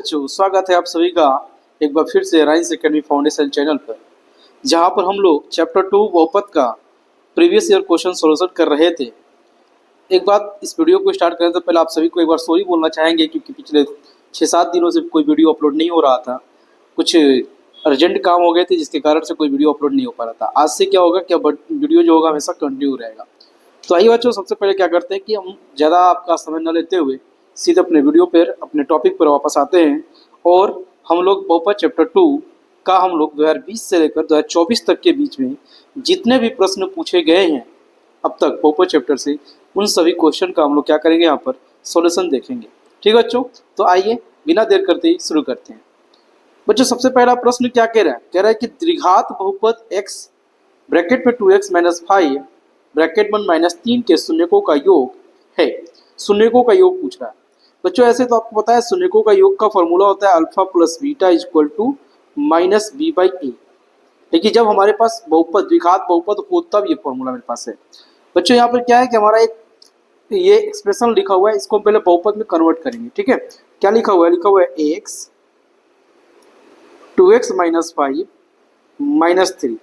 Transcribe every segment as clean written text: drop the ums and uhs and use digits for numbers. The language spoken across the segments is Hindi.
बच्चों, स्वागत है आप सभी का एक बार फिर से राइन्स एकेडमी फाउंडेशन चैनल पर, जहां पर हम लोग चैप्टर 2 बहुपद का प्रीवियस ईयर क्वेश्चन सॉल्यूशन कर रहे थे। एक बात, इस वीडियो को स्टार्ट करने से पहले आप सभी को एक बार सॉरी बोलना चाहेंगे, क्योंकि पिछले 6-7 दिनों से कोई वीडियो अपलोड नहीं हो रहा था। कुछ अर्जेंट काम हो गए थे जिसके कारण से कोई वीडियो अपलोड नहीं हो पा रहा था। आज से क्या होगा, क्या वीडियो जो होगा हमेशा कंटिन्यू रहेगा। तो आइए बच्चों, सबसे पहले क्या करते हैं कि हम ज़्यादा आपका समय न लेते हुए सीधे अपने वीडियो पर, अपने टॉपिक पर वापस आते हैं। और हम लोग बहुपद चैप्टर 2 का हम लोग 2020 से लेकर 2024 तक के बीच में जितने भी प्रश्न पूछे गए हैं अब तक बहुपद चैप्टर से, उन सभी क्वेश्चन का हम लोग क्या करेंगे, यहाँ पर सॉल्यूशन देखेंगे। ठीक है बच्चों, तो आइए बिना देर करते ही शुरू करते हैं। बच्चों, सबसे पहला प्रश्न क्या कह रहा है? कह रहा है कि द्विघात बहुपद x ब्रैकेट में 2x - 5 ब्रैकेट में -3 के शून्यकों का योग है। शून्यकों का योग पूछ रहा है। बच्चों, ऐसे तो आपको पता है शून्यकों का योग का फॉर्मूला होता है alpha plus beta equal to -b/a। देखिए, जब हमारे पास बहुपद, द्विघात बहुपद हो तब ये फॉर्मूला मेरे पास है। बच्चों, यहाँ पर क्या है कि हमारा एक ये एक्सप्रेशन लिखा हुआ है, इसको पहले बहुपद में कन्वर्ट करेंगे। ठीक है, क्या लिखा हुआ है? लिखा हुआ है x 2x - 5 - 3।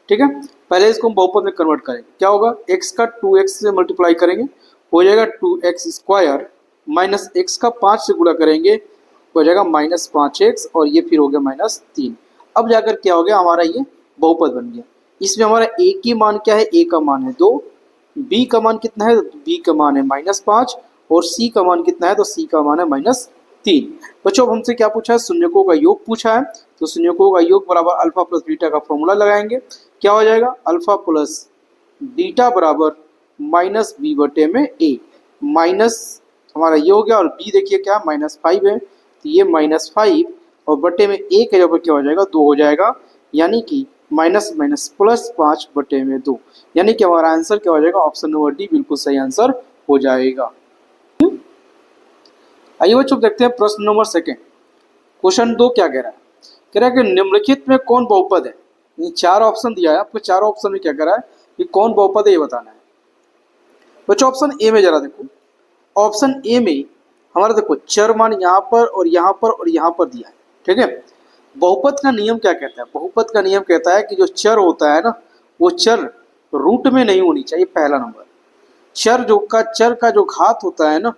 ठीक है, पहले इसको हम बहुपद में कन्वर्ट करेंगे। क्या होगा? x का 2x से मल्टीप्लाई करेंगे, हो जाएगा 2x² माइनस x का 5 से गुणा करेंगे, हो जाएगा -5x, और ये फिर हो गया -3। अब जाकर क्या हो गया, हमारा ये बहुपद बन गया। इसमें हमारा a की मान क्या है? a का मान है 2, b का मान कितना है? b का मान है -5, और c का मान कितना है? तो c का मान है -3। बच्चों, अब हमसे क्या पूछा है? शून्यकों का योग पूछा है। तो शून्यकों का योग बराबर अल्फा प्लस बीटा का फॉर्मूला लगाएंगे। क्या हो जाएगा? अल्फा प्लस बीटा बराबर -b/a। माइनस हमारा ये हो गया, और b देखिए क्या -5 है, तो ये -5 और बटे में a के जगह क्या हो जाएगा? 2 हो जाएगा, यानी कि -+5/2, यानी कि हमारा आंसर क्या हो जाएगा? ऑप्शन नंबर डी बिल्कुल सही आंसर हो जाएगा। आइए बच्चों, देखते हैं प्रश्न नंबर 2। क्वेश्चन 2 क्या कह रहा है? कह रहा है कि निम्नलिखित में कौन बहुपद है? ये 4 ऑप्शन दिया है आपको। 4 ऑप्शन में क्या कह रहा है कि कौन बहुपद है, ये बताना है। बच्चों, ऑप्शन ए में जरा देखो। ऑप्शन ए में हमारा देखो चर मान यहाँ पर और यहाँ पर और यहाँ पर दिया है। ठीक है, बहुपद का नियम क्या कहता है? बहुपद का नियम कहता है कि जो चर होता है ना, वो चर रूट में नहीं होनी चाहिए। पहला नंबर, चर का जो घात होता है ना,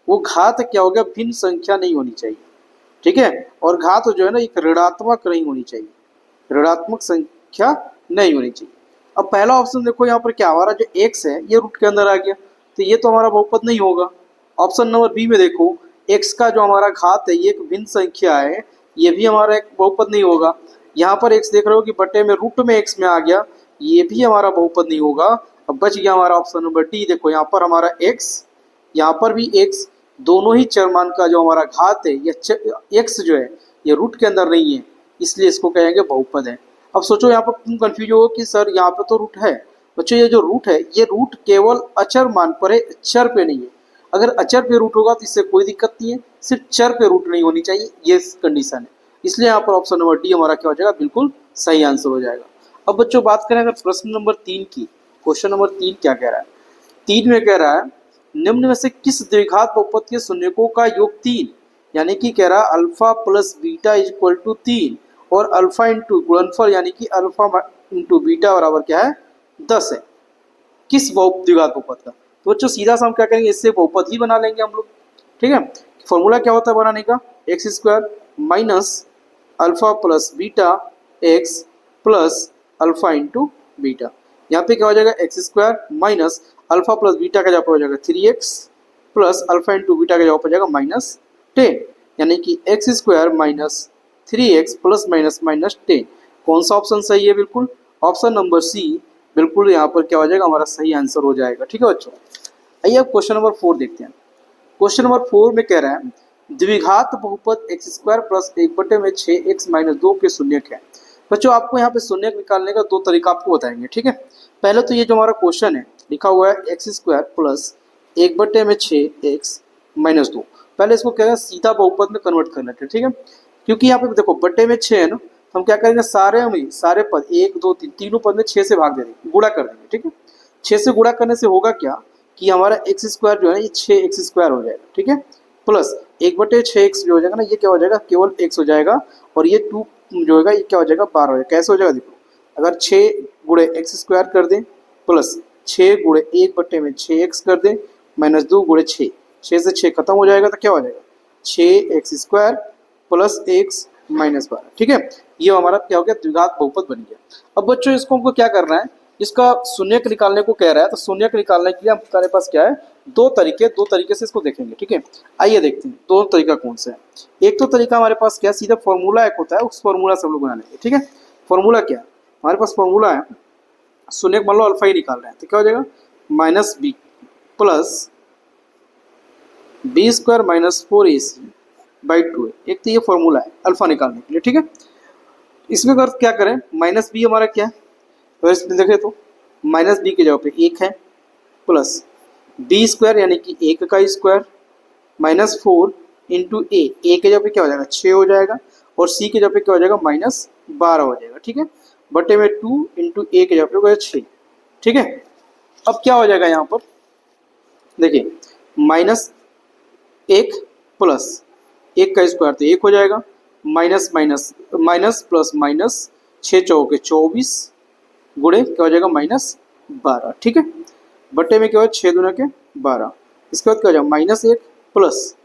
वो घात क्या हो गया? भिन्न संख्या नहीं होनी चाहिए। ठीक है, और घात जो है ना, एक ऋणात्मक नहीं होनी चाहिए, ऋणात्मक संख्या नहीं होनी चाहिए। अब पहला ऑप्शन देखो, यहाँ पर क्या हमारा जो x है ये रूट के अंदर आ गया, तो ये तो हमारा बहुपद नहीं होगा। ऑप्शन नंबर बी में देखो, x का जो हमारा घात है ये एक भिन्न संख्या है, ये भी हमारा एक बहुपद नहीं होगा। यहाँ पर x देख रहे हो कि बटे में रूट में x में आ गया, ये भी हमारा बहुपद नहीं होगा। अब बच गया हमारा ऑप्शन नंबर डी। देखो यहाँ पर हमारा x, यहाँ पर भी x, दोनों ही चर मान का जो हमारा घात है, ये x जो है ये रूट के अंदर नहीं है, इसलिए इसको कहेंगे बहुपद है। अब सोचो, यहाँ पर तुम कंफ्यूज हो कि सर यहाँ पे तो रूट है। बच्चों, ये जो रूट है, ये रूट केवल अचर मान पर है, चर पे नहीं है। अगर अचर पे रूट होगा तो इससे कोई दिक्कत नहीं है, सिर्फ चर पे रूट नहीं होनी चाहिए, ये कंडीशन है। इसलिए यहाँ पर ऑप्शन नंबर डी हमारा क्या हो जाएगा? बिल्कुल सही आंसर हो जाएगा। अब बच्चों, बात करें अगर प्रश्न नंबर 3 की। क्वेश्चन नंबर 3 क्या कह रहा है? 3 में कह रहा है निम्न में से किस द्विघात बहुपद के शून्यकों का योग 3, यानी कि कह रहा है alpha plus beta equal to 3, और अल्फा इंटू गुणनफल यानी कि अल्फा इंटू बीटा बराबर क्या है? 10 है। किस द्विघात बहुपद का? तो बच्चों, सीधा सा हम क्या करेंगे, इससे बहुपद ही बना लेंगे हम लोग। ठीक है, फॉर्मूला क्या होता है बनाने का? x² minus alpha plus beta x plus alpha into beta. यहाँ पे क्या हो जाएगा? x² minus alpha plus beta का जगह पर हो जाएगा 3x plus alpha into beta का जगह पर जाएगा -10, यानी कि x² माइनस 3x प्लस -10। कौन सा ऑप्शन सही है? बिल्कुल ऑप्शन नंबर सी बिल्कुल यहाँ पर क्या हो जाएगा? हमारा सही आंसर हो जाएगा। ठीक है बच्चों, आइए अब क्वेश्चन नंबर 4 देखते हैं। क्वेश्चन नंबर 4 में कह रहा है द्विघात बहुपद x² प्लस 1/6x - 2 के शून्यक है। बच्चों, आपको यहाँ पे शून्यक निकालने का 2 तरीका आपको बताएंगे। ठीक है, पहले तो ये जो हमारा क्वेश्चन है लिखा हुआ है x² प्लस 1/6x - 2, पहले इसको क्या है सीधा बहुपद में कन्वर्ट कर लेते हैं। ठीक है, क्योंकि यहाँ पे देखो बटे में 6 है ना, हम क्या करेंगे सारे पद 1 2 3 तीनों पद में 6 से भाग दे देंगे, गुणा कर देंगे। ठीक है, 6 से गुणा करने से होगा क्या कि हमारा x² जो है ये 6x² हो जाएगा। ठीक है, प्लस 1/6x जो हो जाएगा ना, ये क्या हो जाएगा, केवल x हो जाएगा, और ये 2 जो होगा ये क्या हो जाएगा, 12 हो जाएगा। कैसे हो जाएगा देखो, अगर 6 गुणे एक्स स्क्वायर कर दें प्लस 6 गुणे 1/6x कर दें माइनस 2 गुणे 6, 6 से 6 खत्म हो जाएगा तो क्या हो जाएगा, 6x square plus x minus 12। ठीक है, ये हमारा क्या हो गया, द्विघात बहुपद बन गया। अब बच्चों इसको हमको क्या करना है, इसका शून्यक निकालने को कह रहा है, तो शून्यक निकालने के लिए हमारे पास क्या है, दो तरीके से इसको देखेंगे। ठीक है, आइए देखते हैं दो तरीका कौन सा है। एक तो तरीका हमारे पास क्या, सीधा फॉर्मूला एक होता है, उस फॉर्मूला से हम लोग बना लेंगे। ठीक है, फॉर्मूला क्या है हमारे पास, फॉर्मूला है शून्यक मान लो अल्फा ही निकाल रहे हैं, तो क्या हो जाएगा, minus B plus B square minus 4ac/2 है। एक तो ये फॉर्मूला है अल्फा निकालने के लिए। ठीक है, इसमें अगर क्या करें, माइनस बी हमारा क्या है, तो इसमें देखें तो माइनस बी की जगह पे 1 है, प्लस बी स्क्वायर यानी कि 1 का स्क्वायर माइनस 4 इंटू ए की जगह पे क्या हो जाएगा, 6 हो जाएगा, और सी की जगह पे क्या हो जाएगा, माइनस 12 हो जाएगा। ठीक है, बटे में 2 इंटू ए की जगह पे हो जाएगा 6। ठीक है, अब क्या हो जाएगा यहाँ पर देखिए, माइनस 1 प्लस 1 का स्क्वायर तो 1 हो जाएगा, minus minus minus plus minus 6 चौके 24 गुणे क्या हो जाएगा, माइनस 12। ठीक है, बटे में क्या हो, 6 दूना के 12, इसके बाद क्या हो जाएगा, माइनस 1 प्लस,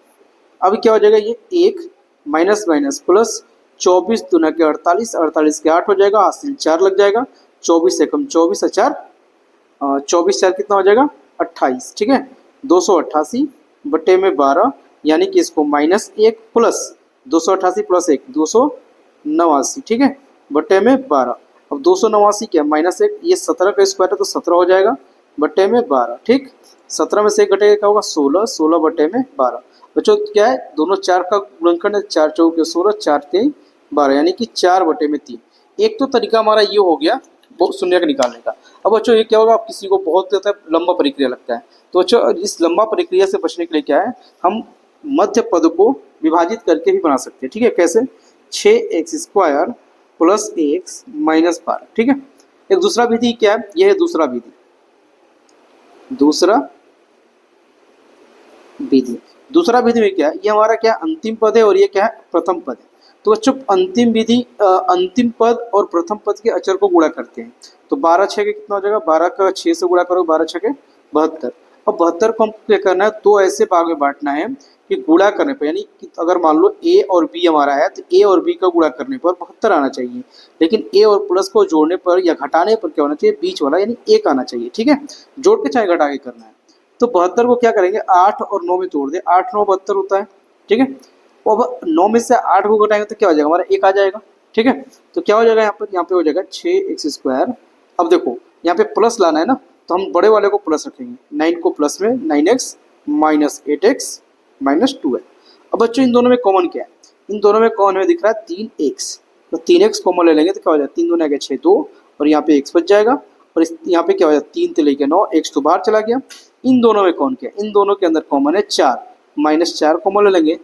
अब क्या हो जाएगा, ये 1 माइनस माइनस प्लस 24 दूना के 48, 48 के 8 हो जाएगा, हासिल 4 लग जाएगा, 24 से कम 24 और 4 24 4 कितना हो जाएगा, 28। ठीक है, 288 बटे में 12, यानी कि इसको माइनस 1 प्लस 288 प्लस 1 289। ठीक है, बटे में 12, अब 289 क्या, माइनस 1, ये 17 का स्क्वायर है तो 17 हो जाएगा, बटे में 12। ठीक, 17 में से 1 घटेगा क्या होगा, 16, 16 बटे में 12। बच्चों क्या है, दोनों 4 का गुणनखंड है, 4 चौके 16, 4 3 12, यानी कि 4 बटे में 3। एक तो तरीका हमारा ये हो गया शून्यक निकालने का। अब बच्चों ये क्या होगा, आप किसी को बहुत ज़्यादा लंबा प्रक्रिया लगता है, तो बच्चों इस लंबा प्रक्रिया से बचने के लिए क्या है, हम मध्य पद को विभाजित करके भी बना सकते हैं। ठीक है, कैसे, 6x square plus x minus 12। ठीक है, एक दूसरा विधि क्या है, यह है दूसरा विधि, दूसरा विधि में क्या है, ये हमारा क्या अंतिम पद है और ये क्या है प्रथम पद है। तो बच्चों अंतिम विधि अंतिम पद और प्रथम पद के अचर को गुणा करते हैं, तो 12 6 के कितना हो जाएगा, 12 का 6 से गुणा करो, 12 6 के 72। अब 72 को हमको क्या करना है, दो ऐसे भाग में बांटना है कि गुणा करने पर, यानी कि अगर मान लो ए और बी हमारा है, तो ए और बी का गुणा करने पर 72 आना चाहिए, लेकिन ए और प्लस को जोड़ने पर या घटाने पर क्या होना चाहिए, बीच वाला यानी 1 आना चाहिए। ठीक है, जोड़ के चाहे घटा के करना है। तो 72 को क्या करेंगे, 8 और 9 में तोड़ दे, 8 9 72 होता है। ठीक है, अब 9 में से 8 को घटाएंगे तो क्या हो जाएगा, हमारा 1 आ जाएगा। ठीक है, तो क्या हो जाएगा यहाँ पे हो जाएगा 6x स्क्वायर। अब देखो यहाँ पे प्लस लाना है ना, तो हम बड़े वाले को प्लस रखेंगे, 9 को प्लस में 9x माइनस 8x माइनस 2 है। अब बच्चों इन दोनों में कॉमन क्या है, इन दोनों में कॉमन हमें दिख रहा है 3x, तो 3x कॉमन ले लेंगे तो क्या हो जाएगा, 3 दूना के 6 2, और यहाँ पे x बच जाएगा, और इस यहाँ पे क्या हो जाएगा, 3 3 के 9, x तो बाहर चला गया। इन दोनों में कौन क्या है, इन दोनों के अंदर कॉमन है 4, माइनस 4 कॉमन ले लेंगे,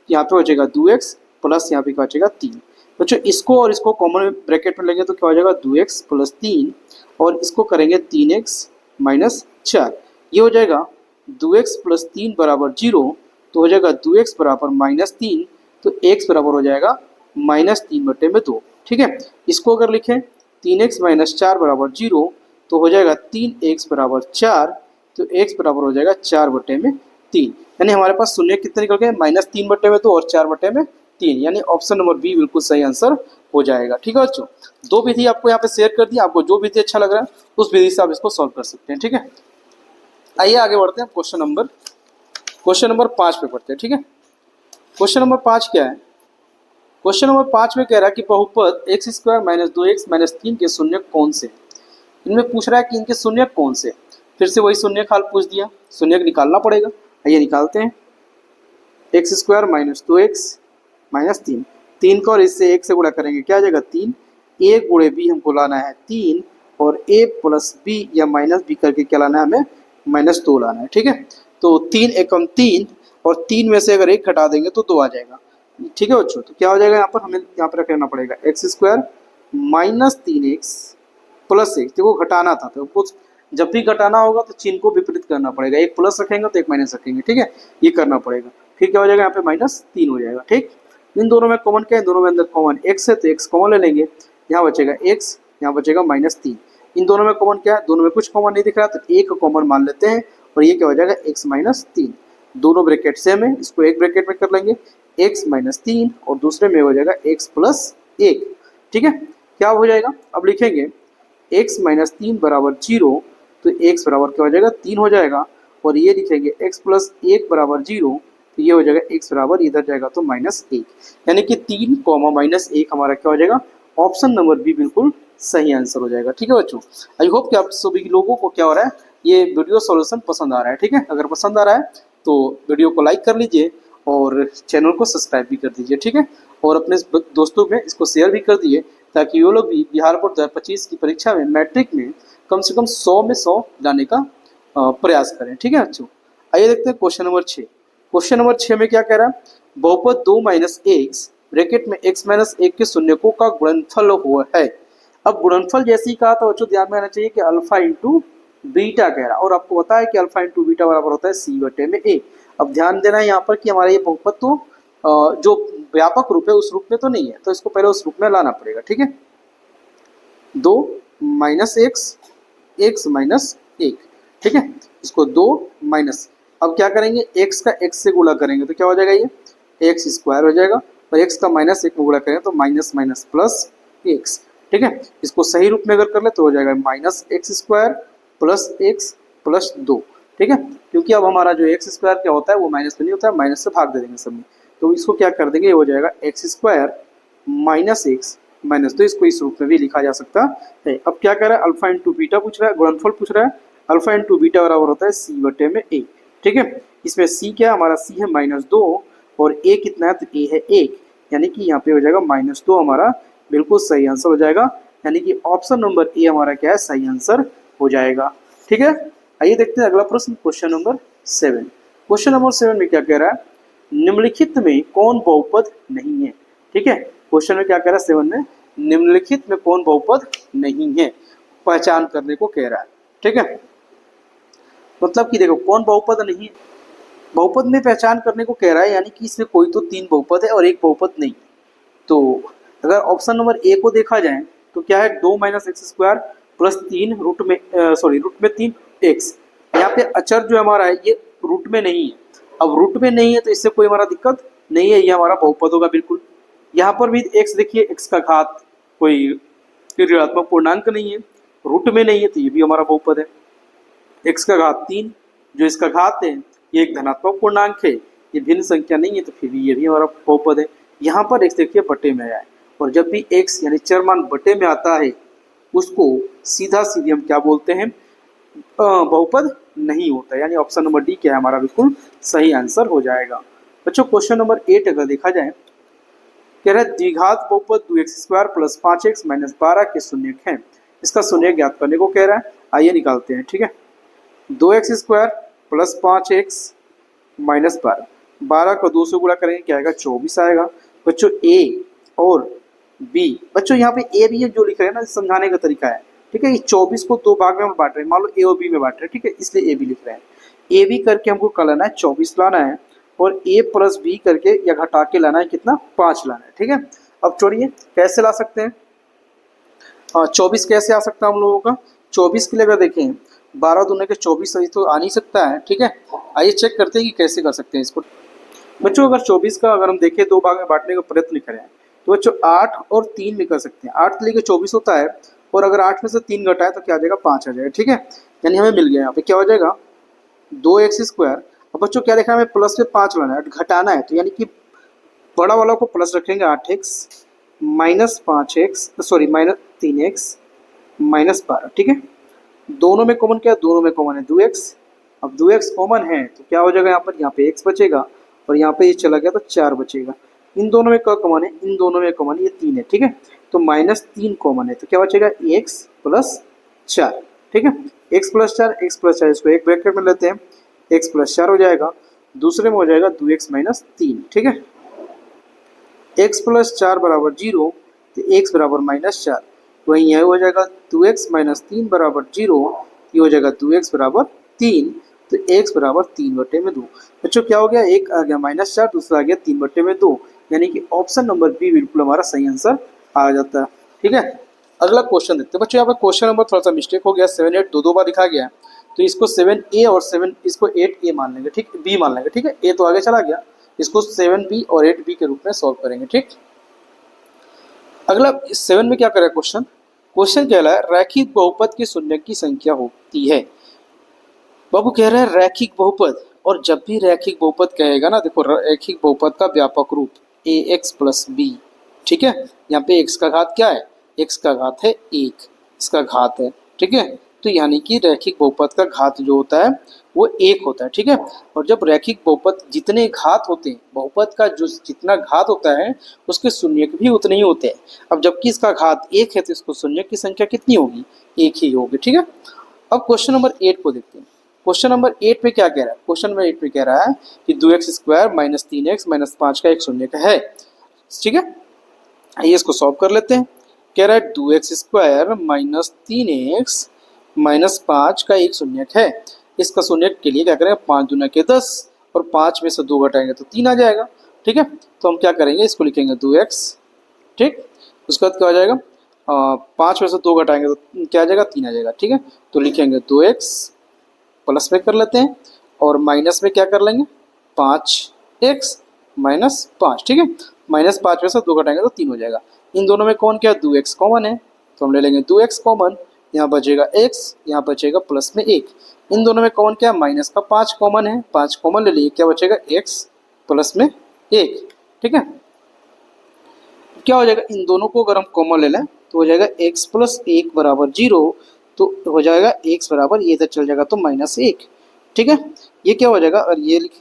यहाँ पे हो जाएगा 2x प्लस यहाँ पे क्या हो जाएगा 3। बच्चों इसको और इसको कॉमन ब्रैकेट में लेंगे तो क्या हो जाएगा 2x प्लस 3, और इसको करेंगे 3x माइनस 4, ये हो जाएगा 2x प्लस 3 बराबर 0, तो हो जाएगा 2x बराबर माइनस 3, तो x बराबर हो जाएगा माइनस 3 बटे में 2। ठीक है, इसको अगर लिखें 3x माइनस 4 बराबर 0, तो हो जाएगा 3x बराबर 4, तो x बराबर हो जाएगा 4 बटे में 3, यानी हमारे पास शून्य कितने निकल गए, माइनस 3 बटे में 2 और 4 बटे में 3, यानी ऑप्शन नंबर बी बिल्कुल सही आंसर हो जाएगा। ठीक है बच्चों, दो विधि आपको यहाँ पे शेयर कर दी, आपको जो विधि अच्छा लग रहा है उस विधि से आप इसको सॉल्व कर सकते हैं। ठीक है, आइए आगे बढ़ते हैं, क्वेश्चन नंबर 5 पे पढ़ते हैं। ठीक है, क्वेश्चन नंबर 5 क्या है, क्वेश्चन नंबर 5 में कह रहा है कि बहुपद x square minus 2x minus 3 के शून्यक कौन से, इनमें पूछ रहा है कि इनके शून्यक कौन से। फिर से वही शून्यक हाल पूछ दिया, शून्यक निकालना पड़ेगा। आइए निकालते हैं, x square minus 2x minus 3, 3 को और इससे 1 से गुणा करेंगे क्या आ जाएगा 3, a गुणे b हमको लाना है 3, और a प्लस b या माइनस b करके क्या लाना है हमें, माइनस 2 लाना है। ठीक है, तो 3 एकम 3, और 3 में से अगर 1 घटा देंगे तो 2 आ जाएगा। ठीक है बच्चों, तो क्या हो जाएगा यहाँ पर, हमें यहाँ पर रखना पड़ेगा x square minus 3x plus 1, देखो घटाना था तो कुछ जब भी घटाना होगा तो चिन्ह को विपरीत करना पड़ेगा, एक प्लस रखेंगे तो एक माइनस रखेंगे। ठीक है, ये करना पड़ेगा। फिर क्या हो जाएगा यहाँ पे -3 हो जाएगा। ठीक, इन दोनों में कॉमन क्या है, इन दोनों में अंदर कॉमन x है तो x कॉमन ले लेंगे, यहाँ बचेगा x, यहाँ बचेगा -3। इन दोनों में कॉमन क्या है, दोनों में कुछ कॉमन नहीं दिख रहा तो एक कॉमन मान लेते हैं और ये क्या हो जाएगा x -3। दोनों ब्रैकेट सेम है, इसको एक ब्रैकेट में कर लेंगे x -3 और दूसरे में हो जाएगा x + 1। ठीक है, क्या हो जाएगा, अब लिखेंगे x -3 बराबर 0 तो x बराबर क्या हो जाएगा 3 हो जाएगा, और ये लिखेंगे x + 1 बराबर 0 तो ये हो जाएगा x बराबर इधर जाएगा तो -1, यानी कि 3, -1 हमारा क्या हो जाएगा, ऑप्शन नंबर बी बिल्कुल सही आंसर हो जाएगा। ठीक है बच्चों, आई होप कि आप सभी लोगों को क्या हो रहा है, ये वीडियो सॉल्यूशन पसंद आ रहा है। ठीक है, अगर पसंद आ रहा है तो वीडियो को लाइक कर लीजिए और चैनल को सब्सक्राइब भी कर दीजिए। ठीक है, और अपने दोस्तों में इसको शेयर भी कर दिए ताकि वो लोग भी बिहार बोर्ड 2025 की परीक्षा में मैट्रिक में कम से कम 100 में 100 लाने का प्रयास करें। ठीक है बच्चों, आइए देखते हैं क्वेश्चन नंबर 6। क्वेश्चन नंबर 6 में क्या कह रहा है, बहुपद 2 - x ब्रैकेट में x - 1 के शून्यकों का गुणनफल हुआ है। अब गुणनफल जैसे ही कहा था बच्चों ध्यान में आना चाहिए कि अल्फा इंटू बीटा कह रहा है, और आपको पता है कि अल्फा इंटू बीटा बराबर होता है c/a। अब ध्यान देना है यहाँ पर कि हमारा ये बहुपद तो जो व्यापक रूप है उस रूप में तो नहीं है, तो इसको पहले उस रूप में लाना पड़ेगा। ठीक है, 2 - x, x - 1। ठीक है, इसको 2 माइनस, अब क्या करेंगे x का x से गुणा करेंगे तो क्या हो जाएगा, ये x² हो जाएगा, और x का -1 में गुणा करेंगे तो माइनस माइनस प्लस x। ठीक है, इसको सही रूप में अगर कर ले तो हो जाएगा -x² + x + 2। ठीक है, क्योंकि अब हमारा जो x² क्या होता है वो माइनस में नहीं होता है, माइनस से भाग दे देंगे सब में, तो इसको क्या कर देंगे, ये हो जाएगा x² - x - 2। इसको इस रूप में भी लिखा जा सकता है। अब क्या कह रहा है, अल्फा इंटू बीटा पूछ रहा है, गुणनफल पूछ रहा है। अल्फा इंटू बीटा बराबर होता है c/a। ठीक है, इसमें c क्या है, हमारा c है -2 और a कितना है तो a है 1, यानी कि यहाँ पे हो जाएगा -2 हमारा बिल्कुल सही आंसर हो जाएगा, यानी कि ऑप्शन नंबर ए हमारा क्या है, सही आंसर हो जाएगा। ठीक है, आइए देखते हैं अगला प्रश्न, क्वेश्चन नंबर 7। क्वेश्चन नंबर 7 में क्या कह रहा है, निम्नलिखित में कौन बहुपद नहीं है। ठीक है, क्वेश्चन में क्या कह रहा है 7 में, निम्नलिखित में कौन बहुपद नहीं है, पहचान करने को कह रहा है। ठीक है, मतलब कि देखो कौन बहुपद नहीं है, बहुपद में पहचान करने को कह रहा है, यानी कि इसमें कोई तो 3 बहुपद है और एक बहुपद नहीं। तो अगर ऑप्शन नंबर ए को देखा जाए तो क्या है, 2 - x² + 3 रूट में 3x। यहाँ पे अचर जो हमारा है ये रूट में नहीं है, अब रूट में नहीं है तो इससे कोई हमारा दिक्कत नहीं है, ये हमारा बहुपद होगा बिल्कुल। यहाँ पर भी x देखिए, x का घात कोई ऋणात्मक पूर्णांक नहीं है, रूट में नहीं है तो ये भी हमारा बहुपद है। x का घात 3 जो इसका घात है ये एक धनात्मक पूर्णांक है, ये भिन्न संख्या नहीं है तो फिर भी ये भी हमारा बहुपद है। यहाँ पर x देखिए बटे में आया है, और जब भी x यानी चरमान बटे में आता है उसको सीधा सीधी हम क्या बोलते हैं, बहुपद नहीं होता है, यानी ऑप्शन नंबर डी क्या है हमारा बिल्कुल सही आंसर हो जाएगा। बच्चों क्वेश्चन नंबर 8 अगर देखा जाए, कह रहा है द्विघात बहुपद 2x² + 5x - 12 के शून्यक है, इसका शून्यक ज्ञात करने को कह रहा है, आइए निकालते हैं। ठीक है, 2x² + 5x - 12, 12 को 2 से गुणा करेंगे क्या आएगा, 24 आएगा। बच्चों ए और बी, बच्चों यहाँ पे ए बी जो लिख रहे हैं ना, समझाने का तरीका है। ठीक है, ये 24 को 2 भाग में हम बांट रहे हैं, मान लो ए और बी में बांट रहे हैं। ठीक है, इसलिए ए बी लिख रहे हैं। ए बी करके हमको क्या लाना है, 24 लाना है, और ए + बी करके या घटा के लाना है कितना, 5 लाना है। ठीक है, अब छोड़िए कैसे ला सकते हैं, 24 कैसे आ सकता है हम लोगों का, 24 के लिए अगर देखें 12 दूने के 24 सही तो आ नहीं सकता है। ठीक है, आइए चेक करते हैं कि कैसे कर सकते हैं इसको। बच्चों अगर 24 का अगर हम देखें 2 भाग में बांटने का प्रयत्न करें तो बच्चों 8 और 3 में कर सकते हैं। 8 लेके 24 होता है, और अगर 8 में से 3 घटाए तो क्या आ जाएगा, 5 आ जाएगा। ठीक है, यानी हमें मिल गया यहाँ पे क्या हो जाएगा, 2x²। अब बच्चों क्या लिखा है, हमें प्लस में 5 लाना है, घटाना है, तो यानी कि बड़ा वाला को प्लस रखेंगे 8x -5x -3x -12। ठीक है, दोनों में कॉमन क्या है, दोनों में कॉमन है 2x। अब 2x कॉमन है तो क्या हो जाएगा, यहाँ पे x बचेगा, और यहाँ पे ये चला गया तो 4 बचेगा। इन दोनों में क्या कॉमन है, इन दोनों में कॉमन ये 3 है। ठीक है, तो -3 कॉमन है तो क्या बचेगा, x + 4। ठीक है, x + 4 इसको एक ब्रैकेट में लेते हैं, x + 4 हो जाएगा, दूसरे में हो जाएगा 2x - 3। ठीक है, x + 4 = 0 तो x = -4, वहीं यह हो जाएगा 2x - 3 = 0, ये हो जाएगा 2x = 3, तो x बराबर 3/2। बच्चों क्या हो गया, एक आ गया -4, दूसरा आ गया 3/2, यानी कि ऑप्शन नंबर बी बिल्कुल हमारा सही आंसर आ जाता है। ठीक है, अगला क्वेश्चन देखते हैं बच्चों। यहाँ पे क्वेश्चन नंबर थोड़ा सा मिस्टेक हो गया, 7 8 दो बार लिखा गया है, तो इसको 7A और 7 इसको 8A मान लेंगे, ठीक, बी मान लेंगे। ठीक है, ए तो आगे चला गया, इसको 7B और 8B के रूप में सॉल्व करेंगे। ठीक, अगला 7 में क्या करें क्वेश्चन, क्वेश्चन कह रहा है रैखिक बहुपद की शून्य की संख्या होती है। बाबू कह रहा है रैखिक बहुपद, और जब भी रैखिक बहुपद कहेगा ना, देखो रैखिक बहुपद का व्यापक रूप ax प्लस बी। ठीक है, यहाँ पे x का घात क्या है, x का घात है 1, इसका घात है। ठीक है, तो यानी कि रैखिक बहुपद का घात जो होता है वो 1 होता है। ठीक है, और जब रैखिक बहुपद जितने घात होते हैं, बहुपद का जो जितना घात होता है उसके शून्यक भी उतने ही होते हैं। अब जबकि इसका घात 1 है तो इसको शून्यक की संख्या कितनी होगी, 1 ही होगी। ठीक है, अब क्वेश्चन नंबर 8 को देखते हैं। क्वेश्चन नंबर 8 पे क्या कह रहा है, क्वेश्चन नंबर 8 पे कह रहा है कि 2x² - 3x - 5 का एक शून्यक है। ठीक है, आइए इसको सॉल्व कर लेते हैं। कह रहा है 2x² - 3x - 5 का एक शून्यक है। इसका शून्यक के लिए क्या करेंगे, 5 दूना के 10 और 5 में से 2 घटाएंगे तो 3 आ जाएगा। ठीक है, तो हम क्या करेंगे, इसको लिखेंगे 2x। ठीक, उसके बाद क्या हो जाएगा, 5 में से 2 घटाएंगे तो क्या आ जाएगा, 3 आ जाएगा। ठीक है, तो लिखेंगे 2x, प्लस में कर लेते हैं और माइनस में क्या कर लेंगे, 5x - 5। ठीक है, -5 में से 2 घटाएंगे तो 3 हो जाएगा। इन दोनों में कौन क्या है, 2x कॉमन है, तो हम ले लेंगे 2x कॉमन, यहाँ बचेगा x, यहाँ बचेगा प्लस में 1। इन दोनों में कौन क्या है, माइनस का 5 कॉमन है, 5 कॉमन ले लिए, क्या बचेगा x प्लस में 1। ठीक है, क्या हो जाएगा, इन दोनों को अगर हम कॉमन ले लें तो हो जाएगा x प्लस 1 बराबर 0, तो हो जाएगा x बराबर, ये इधर चल जाएगा तो -1। ठीक है, ये क्या हो जाएगा, और ये लिख,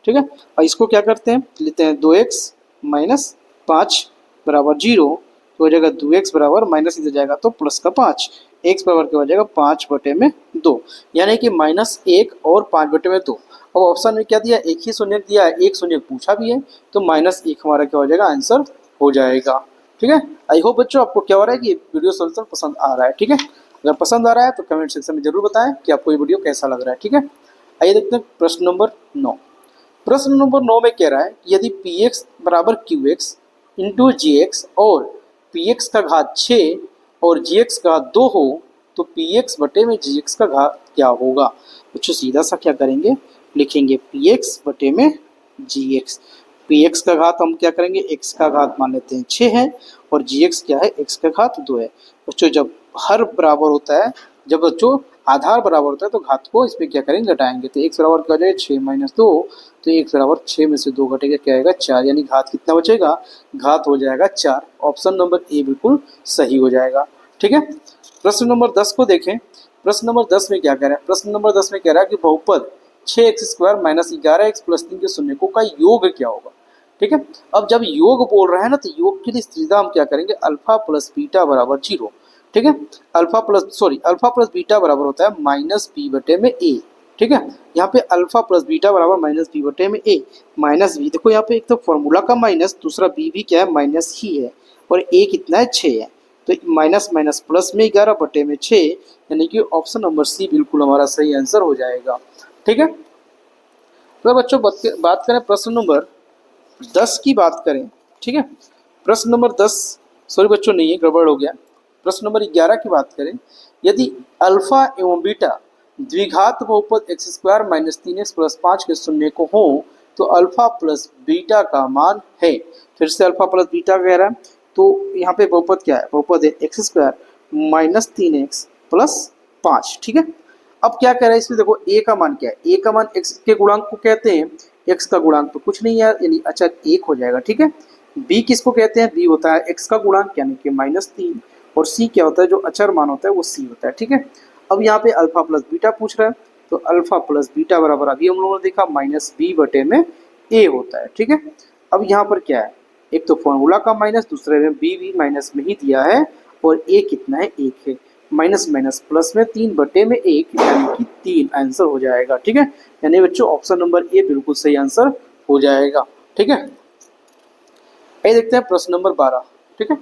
ठीक है, और इसको क्या करते हैं, लेते हैं 2x - 5 बराबर 0, तो हो जाएगा 2x बराबर माइनस इधर जाएगा तो प्लस का 5, x बराबर क्या हो जाएगा 5/2, यानी कि -1 और 5/2। अब ऑप्शन में क्या दिया, एक ही शून्यक दिया है, एक शून्यक पूछा भी है, तो -1 हमारा क्या हो जाएगा, आंसर हो जाएगा। ठीक है, आई होप बच्चों आपको क्या हो रहा है कि वीडियो सोल्यूशन पसंद आ रहा है। ठीक है, अगर पसंद आ रहा है तो कमेंट सेक्शन में जरूर बताएं कि आपको ये वीडियो कैसा लग रहा है। ठीक है, आइए देखते हैं प्रश्न नंबर 9। प्रश्न नंबर 9 में कह रहा है कि यदि px बराबर qx इंटू gx और px का घात 6 और gx का घात 2 हो तो px बटे में gx का घात क्या होगा। बच्चों सीधा सा क्या करेंगे, लिखेंगे px बटे में gx। px का घात हम क्या करेंगे, x का घात मान लेते हैं 6 है, और gx क्या है, x का घात 2 है। बच्चों जब हर बराबर होता है, जब बच्चों आधार बराबर होता है तो घात को इसमें क्या करेंगे, घटाएंगे, तो x बराबर क्या हो जाएगा 6 - 2, तो x बराबर 6 में से 2 घटेगा, क्या आएगा 4, यानी घात कितना बचेगा, घात हो जाएगा 4। ऑप्शन नंबर ए बिल्कुल सही हो जाएगा। ठीक है, प्रश्न नंबर 10 को देखें। प्रश्न नंबर 10 में क्या कह रहा है, प्रश्न नंबर 10 में कह रहा है कि बहुपद 6x² - 11x + 3 के शून्यकों का योग क्या होगा। ठीक है, अब जब योग बोल रहा है ना, तो योग के लिए सीधा हम क्या करेंगे, अल्फा प्लस बीटा बराबर 0। ठीक है, अल्फा प्लस बीटा बराबर होता है -b/a। ठीक है, यहाँ पे अल्फा प्लस बीटा बराबर -b/a, -b, देखो यहाँ पे एक तो फॉर्मूला का माइनस, दूसरा b भी क्या है, माइनस ही है, और a कितना है, 6 है, तो माइनस माइनस प्लस में 11/6, यानी कि ऑप्शन नंबर सी बिल्कुल हमारा सही आंसर हो जाएगा। ठीक है, तो बच्चों बात करें प्रश्न नंबर 10 की बात करें। ठीक है, प्रश्न नंबर 10, सॉरी बच्चों नहीं है, गड़बड़ हो गया, प्रश्न नंबर 11 की बात करें। यदि अल्फा एवं बीटा द्विघात बहुपद x² - 3x + 5 के शून्य को हो तो अल्फा प्लस बीटा का मान है। फिर से अल्फा प्लस बीटा वगैरह, तो यहाँ पे बहुपद क्या है, बहुपद है x² - 3x + 5। ठीक है, अब क्या कह रहा है इसमें, देखो a का मान क्या है, a का मान x के गुणांक को कहते हैं, x का गुणांक तो कुछ नहीं है, यानी अच्छा 1 हो जाएगा। ठीक है, b किसको कहते हैं, b होता है x का गुणांक यानी कि -3, और c क्या होता है, जो अचर मान होता है वो c होता है। ठीक है, अब यहाँ पे अल्फा प्लस बीटा पूछ रहा है, तो अल्फा प्लस बीटा बराबर अभी हम लोगों ने देखा -b/a होता है। ठीक है, अब यहाँ पर क्या है, एक तो फॉर्मूला का माइनस, दूसरे में b भी माइनस में ही दिया है, और a कितना है, 1 है, माइनस माइनस प्लस में 3/1, यानी कि 3 आंसर हो जाएगा। ठीक है, यानी बच्चों ऑप्शन नंबर ए बिल्कुल सही आंसर हो जाएगा। ठीक है, ये देखते हैं प्रश्न नंबर 12। ठीक है,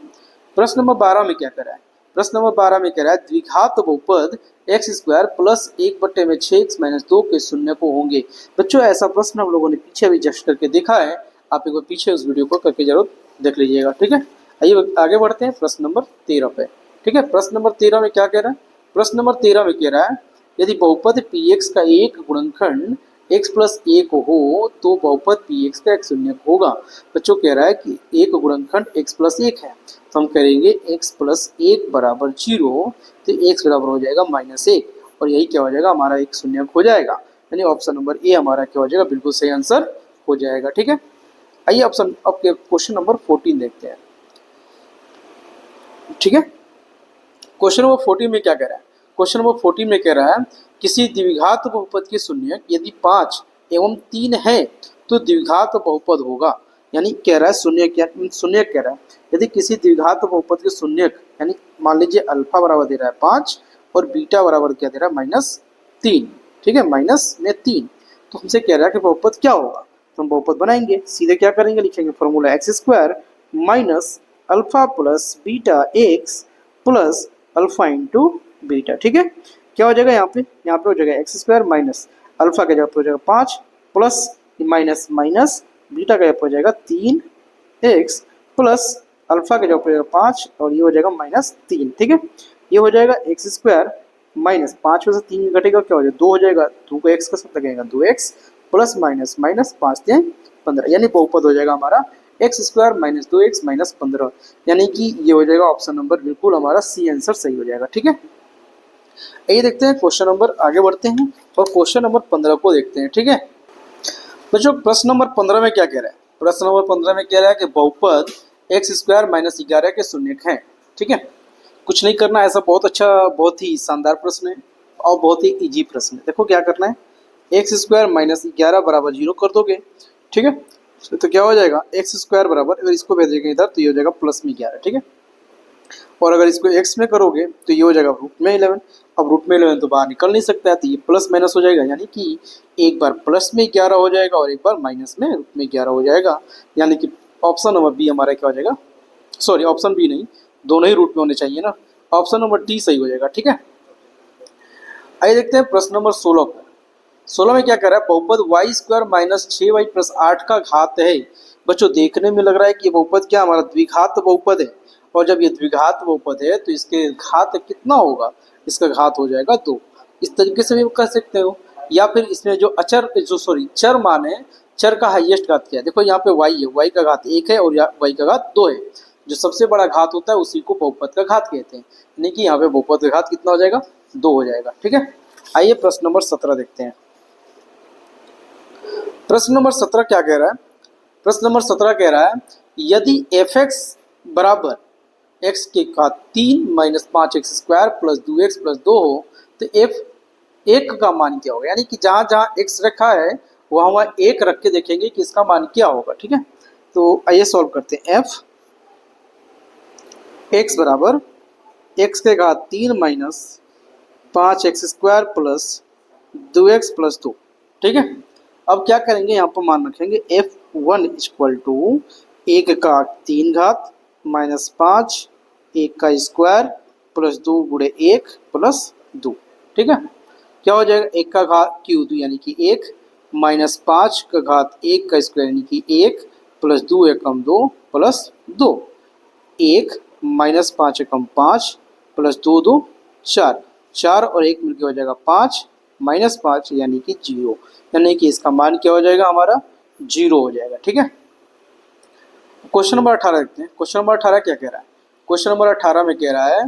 प्रश्न नंबर 12 में क्या करा है, प्रश्न नंबर 12 में कह रहा है द्विघात बहुपद एक्स स्क्वायर प्लस 1/6x-2 के शून्य को होंगे। बच्चों ऐसा प्रश्न हम लोगों ने पीछे भी जस्ट करके देखा है, आप एक बार पीछे उस वीडियो को करके जरूर देख लीजिएगा। ठीक है, आइए आगे बढ़ते हैं प्रश्न नंबर 13 पे। ठीक है, प्रश्न नंबर 13 में क्या कह रहा है? प्रश्न नंबर 13 में कह रहा है यदि बहुपद px का एक गुणनखंड x प्लस 1 हो तो बहुपद px का एक शून्यक होगा। बच्चों कह रहा है कि एक गुणनखंड x प्लस 1 है, तो हम करेंगे x प्लस 1 बराबर 0, तो x बराबर हो जाएगा -1 और यही क्या हो जाएगा हमारा एक शून्यक हो जाएगा, यानी ऑप्शन नंबर ए हमारा क्या हो जाएगा, बिल्कुल सही आंसर हो जाएगा। ठीक है, आइए ऑप्शन अब क्वेश्चन नंबर 14 देखते हैं। ठीक है, क्वेश्चन नंबर 14 में क्या कह रहा है? क्वेश्चन नंबर 14 में कह रहा है किसी द्विघात बहुपद के शून्यक यदि 5 एवं 3 है तो द्विघात बहुपद होगा। यानी कह रहा है शून्यक कह रहा है यदि किसी द्विघात बहुपद के शून्यक, यानी मान लीजिए अल्फा बराबर दे रहा है 5 और बीटा बराबर क्या दे रहा है -3। ठीक है, -3, तो हमसे कह रहा है कि बहुपद क्या होगा, तो हम बहुपद बनाएंगे। सीधे क्या करेंगे, लिखेंगे formula x² minus alpha plus beta x plus alpha into beta. ठीक है, क्या हो जाएगा यहाँ पे हो जाएगा x² माइनस अल्फा का जगह पे हो जाएगा 5 प्लस माइनस माइनस बीटा का जगह पे हो जाएगा 3x प्लस अल्फा का जगह पे हो जाएगा 5 और ये हो जाएगा -3। ठीक है, ये हो जाएगा x² माइनस 5 में से 3 घटेगा क्या हो जाएगा 2 हो जाएगा, 2 को x का साथ लगेगा 2x प्लस माइनस माइनस 5 3 15, यानी बहुपद हो जाएगा हमारा x² माइनस 2x माइनस 15, यानी कि ये हो जाएगा ऑप्शन नंबर बिल्कुल हमारा सी आंसर सही हो जाएगा। ठीक है, ये देखते हैं क्वेश्चन नंबर, आगे बढ़ते हैं और क्वेश्चन नंबर 15 को देखते हैं। ठीक है बच्चों, प्रश्न नंबर 15 में क्या कह रहा है? प्रश्न नंबर 15 में कह रहा है कि बहुपद x² माइनस 11 के शून्यक हैं। ठीक है, कुछ नहीं करना, ऐसा बहुत अच्छा बहुत ही शानदार प्रश्न है और बहुत ही इजी प्रश्न है। देखो क्या करना है, x² माइनस 11 बराबर 0 कर दोगे। ठीक है, तो क्या हो जाएगा x² बराबर, अगर इसको भेजेंगे इधर तो ये हो जाएगा प्लस में 11। ठीक है, और अगर इसको x में करोगे तो ये हो जाएगा रूट में 11। अब रूट में 11 तो बाहर निकल नहीं सकता है, तो ये प्लस माइनस हो जाएगा, यानी कि एक बार प्लस में 11 हो जाएगा और एक बार माइनस में रूट में 11 हो जाएगा, यानी कि ऑप्शन नंबर बी हमारा क्या हो जाएगा, सॉरी ऑप्शन बी नहीं, दोनों ही रूट में होने चाहिए ना, ऑप्शन नंबर डी सही हो जाएगा। ठीक है, आइए देखते हैं प्रश्न नंबर 16 को। 16 में क्या कर रहा है, बहुपद y² माइनस 6y प्लस 8 का घात है। बच्चों देखने में लग रहा है कि ये बहुपद क्या हमारा द्विघात बहुपद है, और जब ये द्विघात बहुपद है तो इसके घात कितना होगा, इसका घात हो जाएगा 2। इस तरीके से भी कर सकते हो, या फिर इसमें जो चर मान है, चर का हाईएस्ट घात क्या है, देखो यहाँ पे y है, y का घात 1 है और y का घात 2 है। जो सबसे बड़ा घात होता है उसी को बहुपद का घात कहते हैं, यानी कि यहाँ पे बहुपद का घात कितना हो जाएगा, 2 हो जाएगा। ठीक है, आइए प्रश्न नंबर 17 देखते हैं। प्रश्न नंबर 17 क्या कह रहा है? प्रश्न नंबर 17 कह रहा है यदि fx बराबर x के घात 3 minus 5x² plus 2x plus 2 हो तो f1 का मान क्या होगा, यानी कि जहाँ जहाँ x रखा है वहाँ वहाँ 1 रख के देखेंगे कि इसका मान क्या होगा। ठीक है, तो आइए सॉल्व करते हैं। f(x) बराबर x के घात 3 minus 5x² plus 2x plus 2। ठीक है, अब क्या करेंगे, यहाँ पर मान रखेंगे f1 इक्वल टू 1 का 3 घात माइनस 5 1 का स्क्वायर प्लस 2 गुणे 1 प्लस 2। ठीक है, क्या हो जाएगा, 1 का घात क्यूब यानी कि 1 माइनस 5 का घात 1 का स्क्वायर यानी कि 1 प्लस 2 एकम 2 प्लस 2, 1 माइनस 5 एकम 5 प्लस 2 2 4, 4 और 1 मिलकर हो जाएगा 5 माइनस 5 यानी कि 0, यानी कि इसका मान क्या हो जाएगा हमारा 0 हो जाएगा। ठीक है, क्वेश्चन नंबर 18 देखते हैं। क्वेश्चन नंबर 18 क्या कह रहा है? क्वेश्चन नंबर 18 में कह रहा है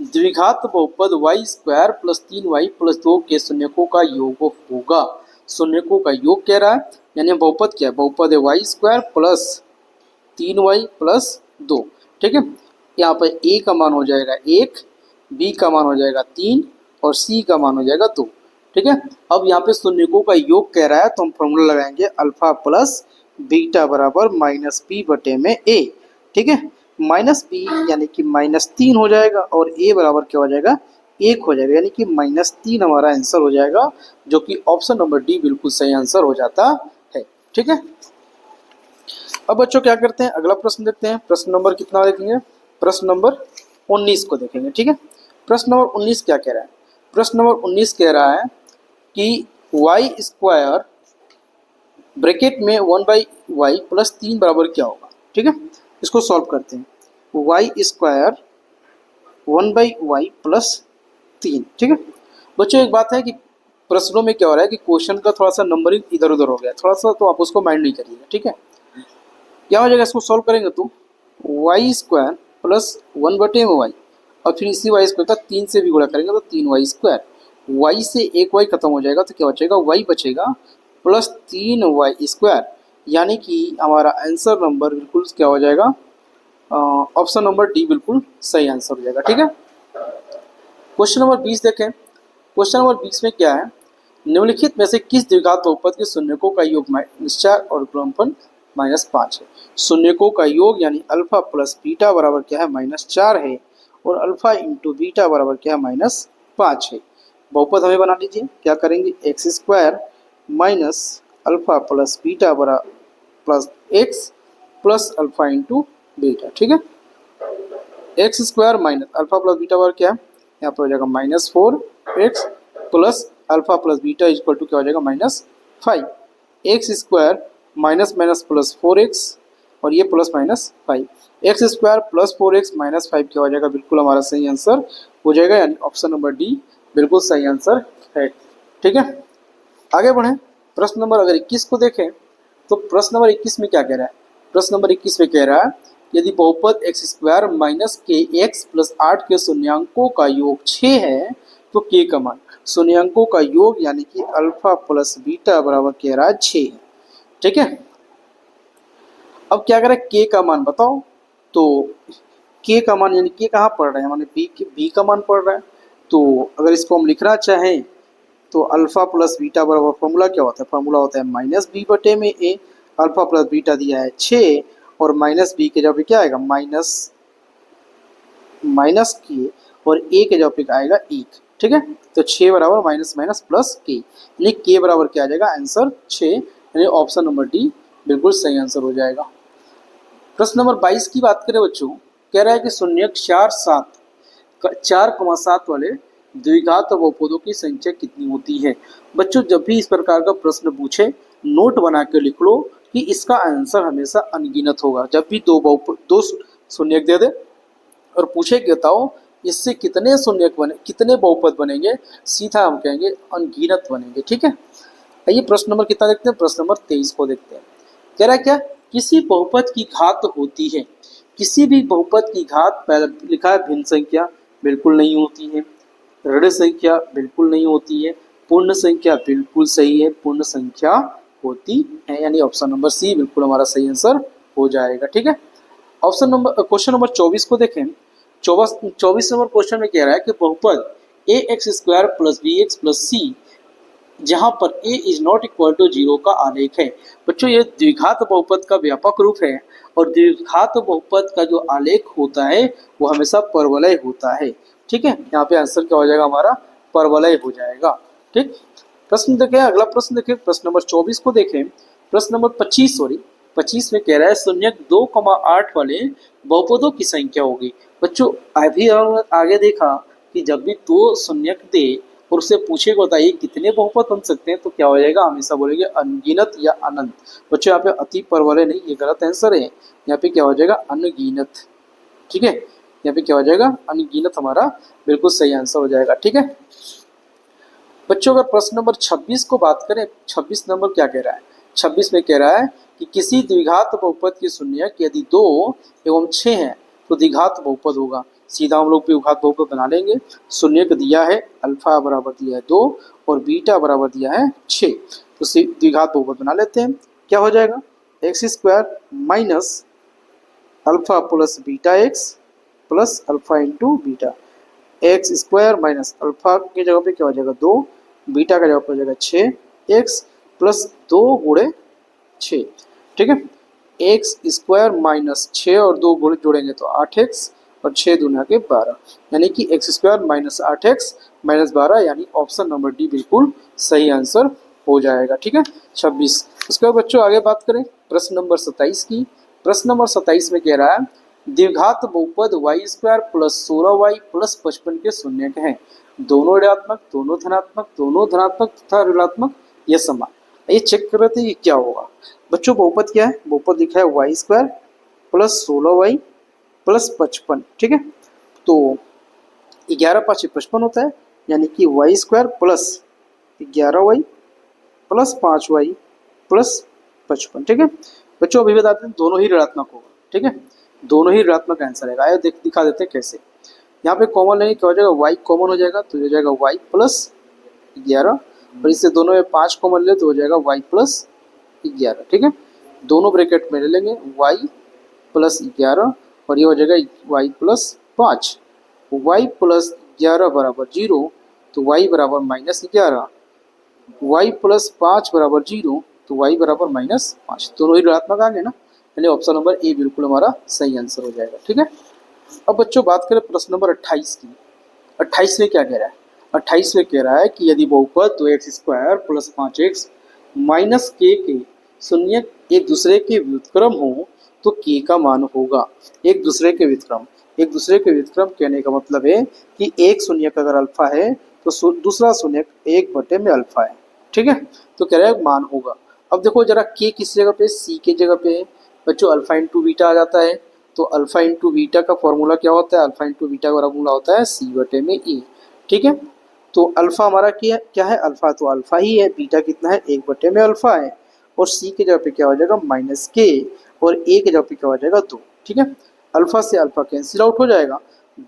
द्विघात बहुपद y² प्लस 3y प्लस 2 के शून्यकों का योग होगा। शून्यकों का योग कह रहा है, यानी बहुपद क्या है, बहुपद है y² प्लस 3y प्लस 2। ठीक है, यहाँ पर a का मान हो जाएगा 1, b का मान हो जाएगा 3 और c का मान हो जाएगा 2। ठीक है, अब यहाँ पे शून्यकों का योग कह रहा है तो हम फॉर्मूला लगाएंगे अल्फा प्लस बीटा बराबर माइनस पी बटे में ए। ठीक है, माइनस पी यानी कि -3 हो जाएगा और ए बराबर क्या हो जाएगा 1 हो जाएगा, यानी कि -3 हमारा आंसर हो जाएगा, जो कि ऑप्शन नंबर डी बिल्कुल सही आंसर हो जाता है। ठीक है, अब बच्चों क्या करते हैं, अगला प्रश्न देखते हैं। प्रश्न नंबर कितना देखेंगे, प्रश्न नंबर 19 को देखेंगे। ठीक है, प्रश्न नंबर 19 क्या कह रहा है? प्रश्न नंबर 19 कह रहा है कि वाई स्क्वायर ब्रैकेट में 1/y प्लस 3 बराबर क्या होगा। ठीक है, इसको सॉल्व करते हैं। Y square 1/y plus 3। ठीक है बच्चों, एक बात है कि प्रश्नों में क्या हो रहा है कि क्वेश्चन का थोड़ा सा नंबरिंग इधर उधर हो गया थोड़ा सा, तो आप उसको माइंड नहीं करिएगा। ठीक है, क्या हो जाएगा, इसको सॉल्व करेंगे तो वाई स्क्वायर प्लस 1/y और फिर इसी वाई स्क्वायर का 3 से भी गुणा करेंगे तो 3y स्क्वायर। वाई से एक वाई खत्म हो जाएगा तो क्या बचेगा, वाई बचेगा प्लस 3y स्क्वायर, यानी कि हमारा आंसर नंबर बिल्कुल क्या हो जाएगा, ऑप्शन नंबर डी बिल्कुल सही आंसर हो जाएगा। ठीक है, क्वेश्चन नंबर 20 देखें। क्वेश्चन नंबर 20 में क्या है, निम्नलिखित में से किस द्विघात बहुपद के शून्यकों का योग -4 और गुणनफल -5 है। शून्यकों का योग यानी अल्फा प्लस बीटा बराबर क्या है, -4 है, और अल्फा इंटू बीटा बराबर क्या है, -5 है। बहुपद हमें बना लीजिए, क्या करेंगे, x square minus alpha plus beta बराबर plus x plus alpha into beta. ठीक है, x square minus alpha plus beta बराबर क्या है, यहाँ पर हो जाएगा -4x plus alpha plus beta equal to क्या हो जाएगा, -5। X square minus minus plus 4x और ये plus -5, x square plus 4x -5 क्या हो जाएगा, बिल्कुल हमारा सही आंसर हो जाएगा, यानी ऑप्शन नंबर डी बिल्कुल सही आंसर है। ठीक है, आगे बढ़ें। प्रश्न नंबर अगर 21 को देखें तो प्रश्न नंबर 21 में क्या कह रहा है, प्रश्न नंबर 21 में कह रहा है यदि बहुपद एक्स स्क्वायर माइनस के एक्स प्लस 8 के शून्यांकों का योग 6 है तो के का मान, शून्यांकों का योग यानी कि अल्फा प्लस बीटा बराबर कह रहा है 6। ठीक है, अब क्या करें, के का मान बताओ, तो के का मान यानी के कहाँ पढ़ रहे हैं, माने बी का मान पढ़ रहा है, तो अगर इसको हम लिखना चाहें तो अल्फा प्लस बीटा बराबर फॉर्मूला क्या होता है, फॉर्मूला होता है -b/a। अल्फा प्लस बीटा दिया है 6 और माइनस बी के जगह पे क्या आएगा, माइनस के, और ए के जगह पे आएगा 1। ठीक है, तो 6 बराबर माइनस माइनस प्लस के, यानी के बराबर क्या आ जाएगा, आंसर 6, यानी ऑप्शन नंबर डी बिल्कुल सही आंसर हो जाएगा। प्रश्न नंबर 22 की बात करें बच्चों, कह रहा है कि शून्यक 4,7 वाले द्विघात बहुपदों की संख्या कितनी होती है। बच्चों, जब भी इस प्रकार का प्रश्न पूछे नोट बना के लिख लो कि इसका आंसर हमेशा अनगिनत होगा। जब भी दो शून्यक दे दे और पूछे कि बताओ इससे कितने शून्यक बने, कितने बहुपद बनेंगे, सीधा हम कहेंगे अनगिनत बनेंगे। ठीक है, आइए प्रश्न नंबर कितना देखते हैं, प्रश्न नंबर 23 को देखते हैं। कह रहा है क्या, किसी बहुपद की घात होती है, किसी भी बहुपद की घात पहले लिखा है भिन्न संख्या, बिल्कुल नहीं होती है, ऋण संख्या बिल्कुल नहीं होती है, पूर्ण संख्या बिल्कुल सही है, पूर्ण संख्या होती है, यानी ऑप्शन नंबर सी बिल्कुल हमारा सही आंसर हो जाएगा। ठीक है, ऑप्शन नंबर क्वेश्चन नंबर 24 को देखें। 24 नंबर क्वेश्चन में कह रहा है कि बहुपद ax² प्लस bx प्लस सी जहां पर a is not equal to 0 का आलेख है। बच्चों, ये द्विघात बहुपद का व्यापक रूप है और द्विघात बहुपद का जो आलेख होता है वो हमेशा परवलय होता है। ठीक है, यहाँ पे आंसर क्या हो जाएगा, हमारा परवलय हो जाएगा। ठीक, प्रश्न देखें, अगला प्रश्न देखें, प्रश्न नंबर 24 को देखें। प्रश्न नंबर 25 में कह रहा है शून्यक 2,8 वाले बहुपदों की संख्या होगी। बच्चों, अभी आगे देखा कि जब भी दो शून्यक दे और उससे पूछेगा बताइए कितने बहुपद बन सकते हैं, तो क्या हो जाएगा, हमेशा बोलेंगे अनगिनत या अनंत। बच्चों, यहाँ पे अति परवलय नहीं, ये गलत आंसर है, यहाँ पे क्या हो जाएगा, अनगिनत। ठीक है, यहाँ पे क्या हो जाएगा, अनगिनत हमारा बिल्कुल सही आंसर हो जाएगा। ठीक है बच्चों, अगर प्रश्न नंबर 26 को बात करें, 26 नंबर क्या कह रहा है, 26 में कह रहा है कि किसी द्विघात बहुपद की शून्यक यदि 2 एवं 6 है तो द्विघात बहुपद होगा। सीधा हम लोग द्विघात बहुपद बना लेंगे। शून्यक दिया है अल्फा बराबर दिया है 2 और बीटा बराबर दिया है 6, तो द्विघात बहुपद बना लेते हैं। क्या हो जाएगा, x² minus alpha plus beta x plus alpha into beta, x² minus alpha की जगह पे क्या हो जाएगा 2, बीटा का जगह पे हो जाएगा 6x प्लस 2 गुणे 6। ठीक है, x² माइनस 6 और 2 गुणे जोड़ेंगे तो 8x और 6 दूना के 12, यानी कि x² माइनस 8x माइनस 12, यानी ऑप्शन नंबर डी बिल्कुल सही आंसर हो जाएगा। ठीक है, 26। उसके बाद बच्चों आगे बात करें प्रश्न नंबर 27 की। प्रश्न नंबर 27 में कह रहा है द्विघात बहुपद Y square plus 16y plus 55 के शून्य हैं। दोनों ऋणात्मक, दोनों धनात्मक, दोनों धनात्मक तथा ऋणात्मक, ये समान। ये चेक कर रहे थे ये क्या होगा बच्चों। बहुपद क्या है? बहुपद लिखा है Y square plus 16y plus 55, ठीक है। तो 11 5 55 होता है, यानी कि Y square plus 11y plus 5y plus 55, ठीक है बच्चों। अभी बताते हैं दोनों ही ऋणात्मक होगा, ठीक है, दोनों ही ऋणात्मक आंसर आएगा। आइए दिखा देते हैं कैसे। यहाँ पे कॉमन लेंगे, क्या हो जाएगा? y कॉमन हो जाएगा तो हो जाएगा y प्लस 11, और इससे दोनों में 5 कॉमन ले तो हो जाएगा y प्लस 11, ठीक है। दोनों ब्रैकेट में ले लेंगे y प्लस 11 और ये हो जाएगा y प्लस 5। y प्लस 11 बराबर 0 तो y बराबर माइनस 11, y प्लस 5 बराबर 0 तो y बराबर माइनस 5। दोनों ही ऋणात्मक आ गए ना, यानी ऑप्शन नंबर ए बिल्कुल हमारा सही आंसर हो जाएगा, ठीक है। अब बच्चों बात करें प्रश्न नंबर 28 की। 28 में क्या कह रहा है? 28 में कह रहा है कि यदि बहुपद 2x square plus 5x minus के शून्य एक दूसरे के व्युत्क्रम हो तो k का मान होगा। एक दूसरे के व्युत्क्रम, एक दूसरे के व्युत्क्रम कहने का मतलब है कि एक शून्य अगर अल्फा है तो दूसरा शून्य 1 में अल्फा है, ठीक है। तो कह रहा है मान होगा। अब देखो जरा k किस जगह पे? c के जगह पे है बच्चों। अल्फा इंटू बीटा आ जाता है, तो अल्फा इंटू बीटा का फॉर्मूला क्या होता है? अल्फा इंटू बीटा का फॉर्मूला होता है c/e, ठीक है। तो अल्फा हमारा क्या है? अल्फा तो अल्फा ही है, बीटा कितना है? 1 में अल्फा है, और c के जगह पे क्या हो जाएगा? माइनस k, और a के जगह पे क्या हो जाएगा? 2, ठीक है। अल्फा से अल्फा कैंसिल आउट हो जाएगा,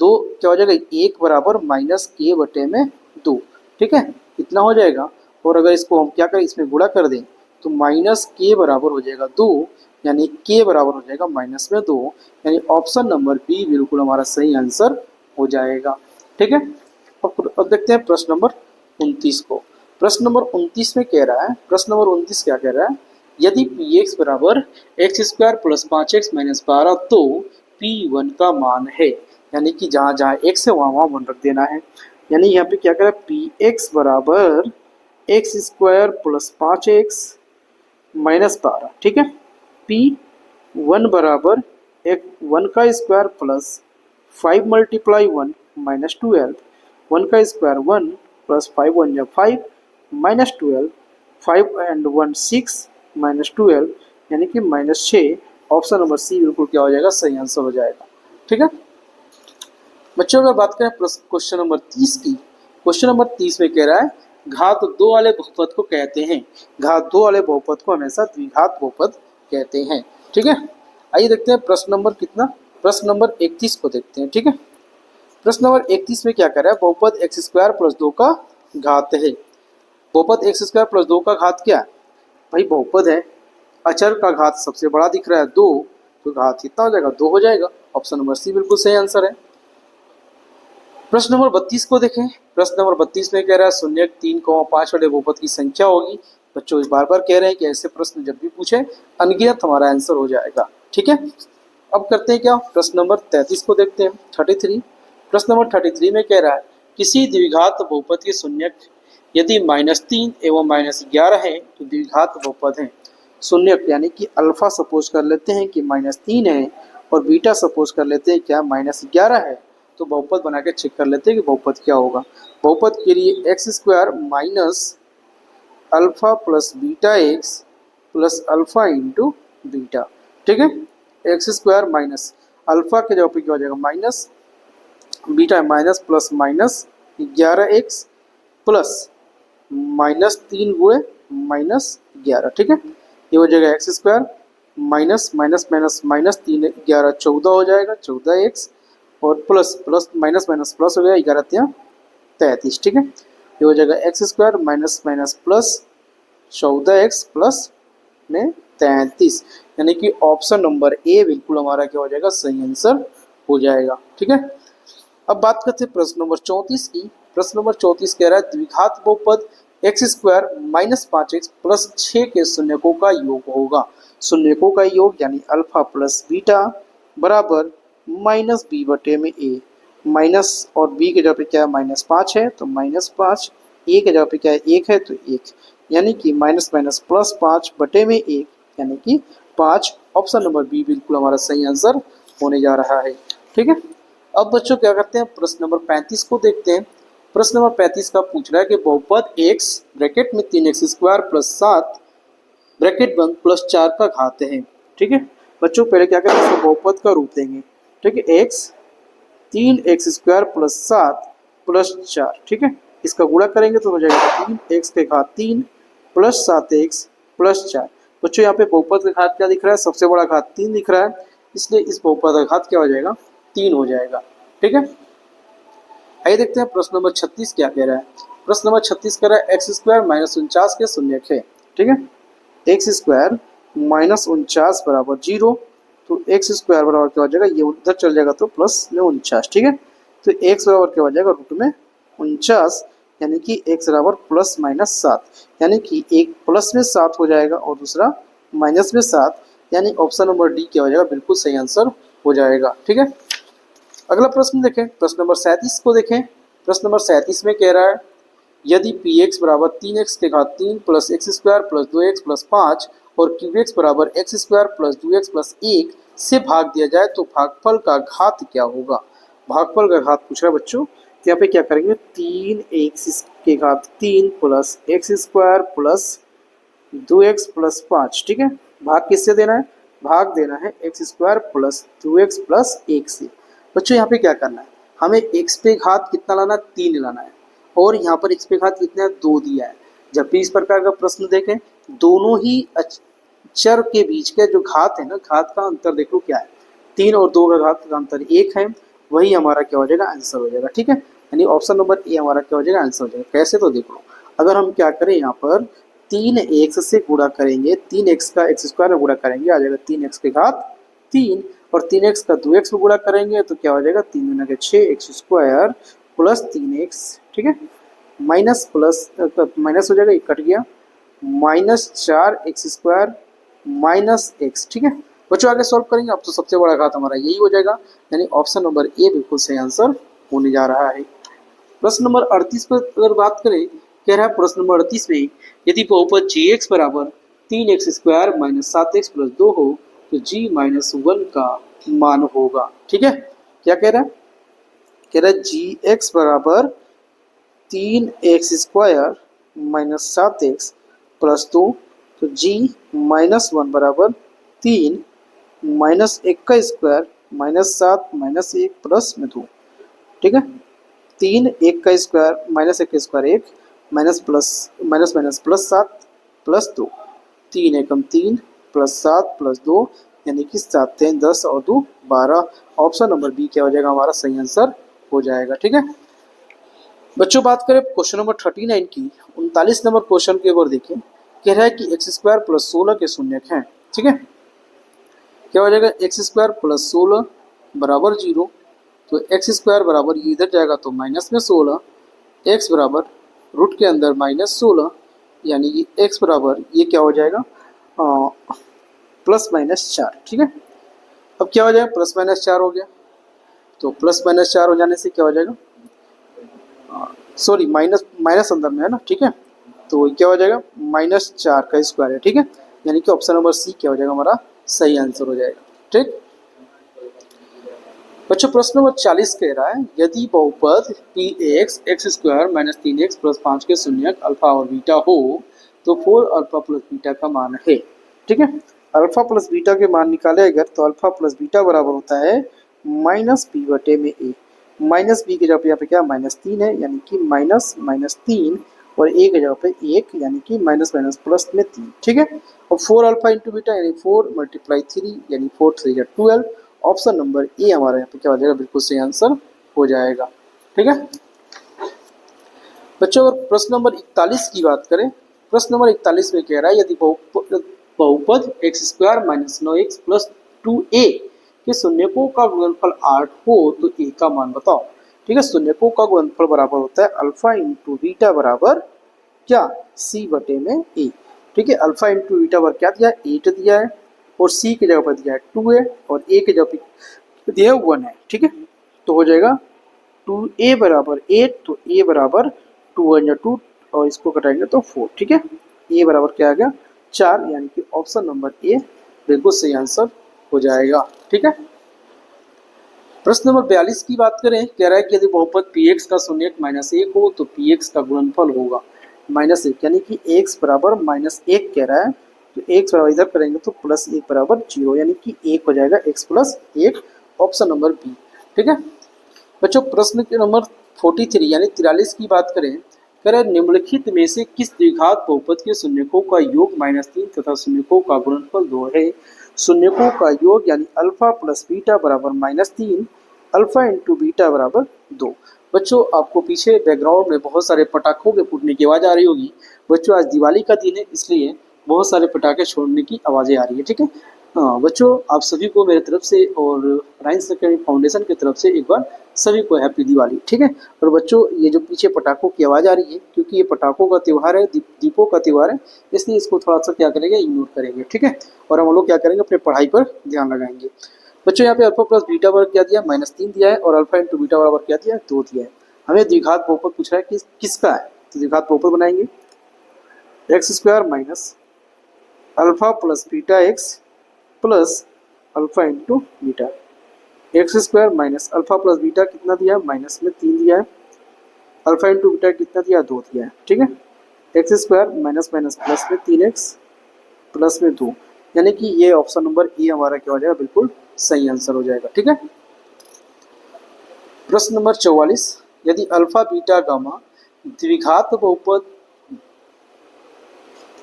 2 क्या हो जाएगा? 1 बराबर माइनस k में 2, ठीक है, इतना हो जाएगा। और अगर इसको हम क्या करें? इसमें गुणा कर दें तो माइनस k बराबर हो जाएगा 2, यानी k बराबर हो जाएगा माइनस में 2, यानी ऑप्शन नंबर बी बिल्कुल हमारा सही आंसर हो जाएगा, ठीक है। अब देखते हैं प्रश्न नंबर 29 को। प्रश्न नंबर 29 में कह रहा है, प्रश्न नंबर 29 क्या कह रहा है? यदि px बराबर x square plus 5x minus 12 तो p1 का मान है, यानी कि जहाँ जहाँ x है वहाँ वहाँ 1 रख देना है। यानी यहाँ पे क्या कह रहा है? px बराबर x square plus 5x minus 12, ठीक है। p1 बराबर 1 का स्क्वायर प्लस 5 मल्टीप्लाई 1 माइनस 12, 1 का स्क्वायर 1 प्लस 5 1 या 5 माइनस 12, 5 एंड 1 6 माइनस 12, यानी कि माइनस 6। ऑप्शन नंबर सी बिल्कुल क्या हो जाएगा? सही आंसर हो जाएगा, ठीक है बच्चों। अगर बात करें क्वेश्चन नंबर 30 की। क्वेश्चन नंबर 30 में कह रहा है घात 2 वाले बहुपद को कहते हैं, घात 2 वाले बहुपद को हमेशा द्विघात बहुपद कहते हैं, ठीक है। आइए देखते हैं प्रश्न नंबर कितना, प्रश्न नंबर 31 को देखते हैं, ठीक है। प्रश्न नंबर 31 में क्या कर रहा है? बहुपद एक्स स्क्वायर प्लस 2 का घात है। बहुपद एक्स स्क्वायर प्लस 2 का घात क्या है? भाई बहुपद है, अचर का घात सबसे बड़ा दिख रहा है 2, तो घात कितना हो जाएगा? 2 हो जाएगा। ऑप्शन नंबर सी बिल्कुल सही आंसर है। प्रश्न नंबर 32 को देखें। प्रश्न नंबर 32 में कह रहा है 0 3 5 वाले बहुपद की संख्या होगी। बच्चों इस बार कह रहे हैं कि ऐसे प्रश्न जब भी पूछे अनगिनत हमारा आंसर हो जाएगा, ठीक है। अब करते हैं क्या? प्रश्न नंबर 33 को देखते हैं, 33। प्रश्न नंबर 33 में कह रहा है किसी द्विघात बहुपद के शून्यक यदि -3 एवं -11 है तो द्विघात बहुपद है। शून्यक यानी कि अल्फा सपोज कर लेते हैं कि -3 है और बीटा सपोज कर लेते हैं क्या? -11 है। तो बहुपद बना के चेक कर लेते हैं कि बहुपद क्या होगा। बहुपद के लिए x square minus alpha plus beta x plus alpha into beta, ठीक है। एक्स स्क्वायर माइनस अल्फा के जगह पे क्या हो जाएगा? Minus beta minus plus minus 11x plus -3 गुणे -11, ठीक है। ये हो जाएगा x square minus minus minus minus 3 11 14 हो जाएगा, 14x और plus plus minus minus plus हो गया 11 3 33, ठीक है। ये हो जाएगा x square minus minus plus 14x plus में 33, यानी कि ऑप्शन नंबर ए बिल्कुल हमारा क्या हो जाएगा? सही आंसर हो जाएगा, ठीक है। अब बात करते हैं प्रश्न नंबर 34 की। प्रश्न नंबर 34 कह रहा है द्विघात बहुपद x square minus 5x plus 6 के शून्यकों का योग होगा। शून्यकों का योग यानी अल्फा प्लस बीटा बराबर माइनस b में a। माइनस और b के जगह पे क्या है? -5 है तो -5, a के जगह पे क्या है? 1 है तो 1, यानी कि माइनस माइनस प्लस 5 में 1 यानी कि 5। ऑप्शन नंबर बी बिल्कुल हमारा सही आंसर होने जा रहा है। ठीक है, अब बच्चों क्या करते हैं, प्रश्न नंबर 35 को देखते हैं। प्रश्न नंबर 35 का पूछ रहा है कि बहुपद x ब्रैकेट में 3x स्क्वायर प्लस 7 ब्रैकेट बंद प्लस 4 का घात है। ठीक है बच्चों, पहले क्या करेंगे, इसको बहुपद का रूप देंगे। ठीक है, x 3x square plus 7 plus 4। ठीक है, इसका गुणा करेंगे तो हो जाएगा 3x के घात 3 प्लस 7x प्लस 4। बच्चों यहाँ पे बहुपद का घात क्या दिख रहा है, सबसे बड़ा घात 3 दिख रहा है, इसलिए इस बहुपद का घात क्या हो जाएगा, 3 हो जाएगा। ठीक है, आइए देखते हैं प्रश्न नंबर 36 क्या कह रहा है। प्रश्न नंबर 36 कह रहा है एक्स स्क्वायर माइनस 49 के शून्यक है। ठीक है, एक्स स्क्वायर माइनस 49 बराबर 0, तो एक्स स्क्वायर बराबर क्या हो जाएगा, ये उधर चल जाएगा तो प्लस में 49। ठीक है, तो एक्स बराबर क्या हो जाएगा, रूट में 49, यानी कि एक्स बराबर प्लस माइनस 7, यानी कि एक प्लस में 7 हो जाएगा और दूसरा माइनस में 7, यानी ऑप्शन नंबर डी क्या हो जाएगा, बिल्कुल सही आंसर हो जाएगा। ठीक है, अगला प्रश्न देखें, प्रश्न नंबर 37 को देखें। प्रश्न नंबर 37 में कह रहा है यदि पी एक्स बराबर 3x के घात 3 plus x square plus 2x plus 5 और क्यू एक्स बराबर x square plus 2x plus 1 से भाग दिया जाए तो भागफल का घात क्या होगा। भागफल का घात पूछ रहा है बच्चों, तो यहाँ पे क्या करेंगे, 3x के घात 3 plus x square plus 2x plus 5। ठीक है, भाग किससे देना है, भाग देना है x square plus 2x plus 1 से। बच्चों यहाँ पे क्या करना है, हमें x पे घात कितना लाना है, 3 लाना है, और यहाँ पर x पे घात कितना है, 2 दिया है। जब भी इस प्रकार का प्रश्न देखें, दोनों ही चर के बीच के जो घात है ना, घात का अंतर देख लो क्या है, 3 और 2 का घात का अंतर 1 है, वही हमारा क्या हो जाएगा, आंसर हो जाएगा। ठीक है, यानी ऑप्शन नंबर ए हमारा क्या हो जाएगा, आंसर हो जाएगा। कैसे, तो देख लो, अगर हम क्या करें, यहाँ पर 3x से गुणा करेंगे, 3x का एक्स स्क्वायर में गुणा करेंगे, आ जाएगा 3x के घात 3, और 3x का 2x में गुणा करेंगे तो क्या हो जाएगा, 3 गुना के 6 एक्स स्क्वायर प्लस 3x। ठीक है, माइनस प्लस माइनस हो जाएगा, एक कट गया, minus 4 x square minus x. ठीक है बच्चों, आगे सॉल्व करेंगे, अब तो सबसे बड़ा घात हमारा यही हो जाएगा, यानी ऑप्शन नंबर ए बिल्कुल सही आंसर होने जा रहा है। प्रश्न नंबर 38 पर अगर बात करें, कह रहा है प्रश्न नंबर 38 में यदि बहुपद जी एक्स बराबर 3x square minus 7x plus 2 हो तो g माइनस 1 का मान होगा। ठीक है, क्या कह रहा है, कह रहा है जी एक्स बराबर 3x square minus 7x plus 2, तो g माइनस 1 बराबर 3 माइनस 1 का स्क्वायर माइनस 7 माइनस 1 प्लस में 2। ठीक है, 3 1 का स्क्वायर माइनस 1 का square 1 minus plus minus minus plus 7 plus 2, 3 एकम 3 प्लस 7 प्लस 2, यानी कि 7 3 10 और 2 12। ऑप्शन नंबर बी क्या हो जाएगा, हमारा सही आंसर हो जाएगा। ठीक है बच्चों, बात करें क्वेश्चन नंबर 39 की, 39 नंबर क्वेश्चन के ओर देखें, कह रहा है कि एक्स स्क्वायर प्लस 16 के शून्यक हैं। ठीक है, क्या हो जाएगा, एक्स स्क्वायर प्लस 16 बराबर 0, तो एक्स स्क्वायर बराबर ये इधर जाएगा तो माइनस में 16, एक्स बराबर रूट के अंदर माइनस 16, यानी कि एक्स बराबर ये क्या हो जाएगा, प्लस माइनस 4। ठीक है, अब क्या हो जाएगा, प्लस माइनस 4 हो गया, तो प्लस माइनस 4 हो जाने से क्या हो जाएगा, सॉरी माइनस माइनस अंदर में है ना। ठीक है, तो क्या हो जाएगा, माइनस 4 का स्क्वायर है। ठीक है, यानी कि ऑप्शन नंबर सी क्या हो जाएगा, हमारा सही आंसर हो जाएगा। ठीक बच्चों, प्रश्न नंबर 40 कह रहा है यदि बहुपद P x x square minus 3x plus 5 के शून्यक अल्फा और बीटा हो तो 4 अल्फा प्लस बीटा का मान है। ठीक है, अल्फा प्लस बीटा के मान निकाले अगर, तो अल्फा प्लस बीटा बराबर होता है माइनस बी बटे में ए। माइनस बी की जगह पे यहाँ पे क्या, माइनस 3 है, यानी कि माइनस माइनस 3, और ए की जगह पे 1, यानी कि माइनस माइनस प्लस में 3। ठीक है, और 4 अल्फा इंटू बीटा यानी 4 मल्टीप्लाई 3, यानी 4 3 या 12। ऑप्शन नंबर ए हमारे यहाँ पे क्या हो जाएगा, बिल्कुल सही आंसर हो जाएगा। ठीक है बच्चों, अगर प्रश्न नंबर 41 की बात करें, प्रश्न नंबर 41 में कह रहा है यदि बहुपद x square minus 9x plus 2a के शून्यकों का गुणनफल 8 हो तो a का मान बताओ। ठीक है, शून्यकों का गुणनफल बराबर होता है अल्फा इंटू बीटा बराबर क्या, c बटे में a। ठीक है, अल्फा इंटू बीटा पर क्या दिया है, 8 दिया है, और c की जगह पर दिया है 2 है, और a की जगह पर दिया है 1 है। ठीक है, तो हो जाएगा 2a बराबर 8, तो a बराबर 2 1 या 2, और इसको कटाएंगे तो 4। ठीक है, a बराबर क्या आ गया, 4, यानी कि ऑप्शन नंबर ए बिल्कुल सही आंसर हो जाएगा। ठीक है, प्रश्न नंबर 42 की बात करें, कह रहा है कि यदि बहुपद पी एक्स का शून्यक -1 हो तो पी एक्स का गुणनफल होगा -1, यानी कि एक्स बराबर -1 कह रहा है, तो एक्स बराबर इधर करेंगे तो +1 बराबर 0, यानी कि 1 हो जाएगा x + 1, ऑप्शन नंबर बी। ठीक है बच्चों, प्रश्न के नंबर 43 यानी 43 की बात करें, कह रहा है निम्नलिखित में से किस द्विघात बहुपद के शून्यकों का योग -3 तथा शून्यकों का गुणनफल 2 है। शून्यकों का योग यानी अल्फा प्लस बीटा बराबर -3, अल्फा इंटू बीटा बराबर 2। बच्चों, आपको पीछे बैकग्राउंड में बहुत सारे पटाखों के फूटने की आवाज़ आ रही होगी। बच्चों, आज दिवाली का दिन है, इसलिए बहुत सारे पटाखे छोड़ने की आवाज़ें आ रही है। ठीक है हाँ बच्चों, आप सभी को मेरे तरफ से और राइन्स अकेडमी फाउंडेशन की तरफ से एक बार सभी को हैप्पी दिवाली। ठीक है, और बच्चों, ये जो पीछे पटाखों की आवाज़ आ रही है, क्योंकि ये पटाखों का त्यौहार है, दीपों का त्यौहार है, इसलिए इसको थोड़ा सा क्या करेंगे, इग्नोर करेंगे। ठीक है, और हम लोग क्या करेंगे, अपने पढ़ाई पर ध्यान लगाएंगे। बच्चों, यहाँ पे अल्फा प्लस बीटा बराबर क्या दिया, -3 दिया है, और अल्फा इंटू बीटा बराबर क्या दिया है, 2 दिया है। हमें द्विघात बहुपद पूछ रहा है कि किसका है, तो द्विघात बहुपद बनाएंगे x² minus alpha plus beta x plus alpha into beta. x² minus alpha plus beta कितना दिया है, -3 दिया है, अल्फा इंटू बीटा कितना दिया, 2 दिया है। ठीक है, x² माइनस माइनस प्लस में 3x प्लस में 2, यानी कि ये ऑप्शन नंबर ए हमारा क्या हो जाएगा, बिल्कुल सही आंसर हो जाएगा। ठीक है, प्रश्न नंबर 44, यदि अल्फा बीटा गामा द्विघात बहुपद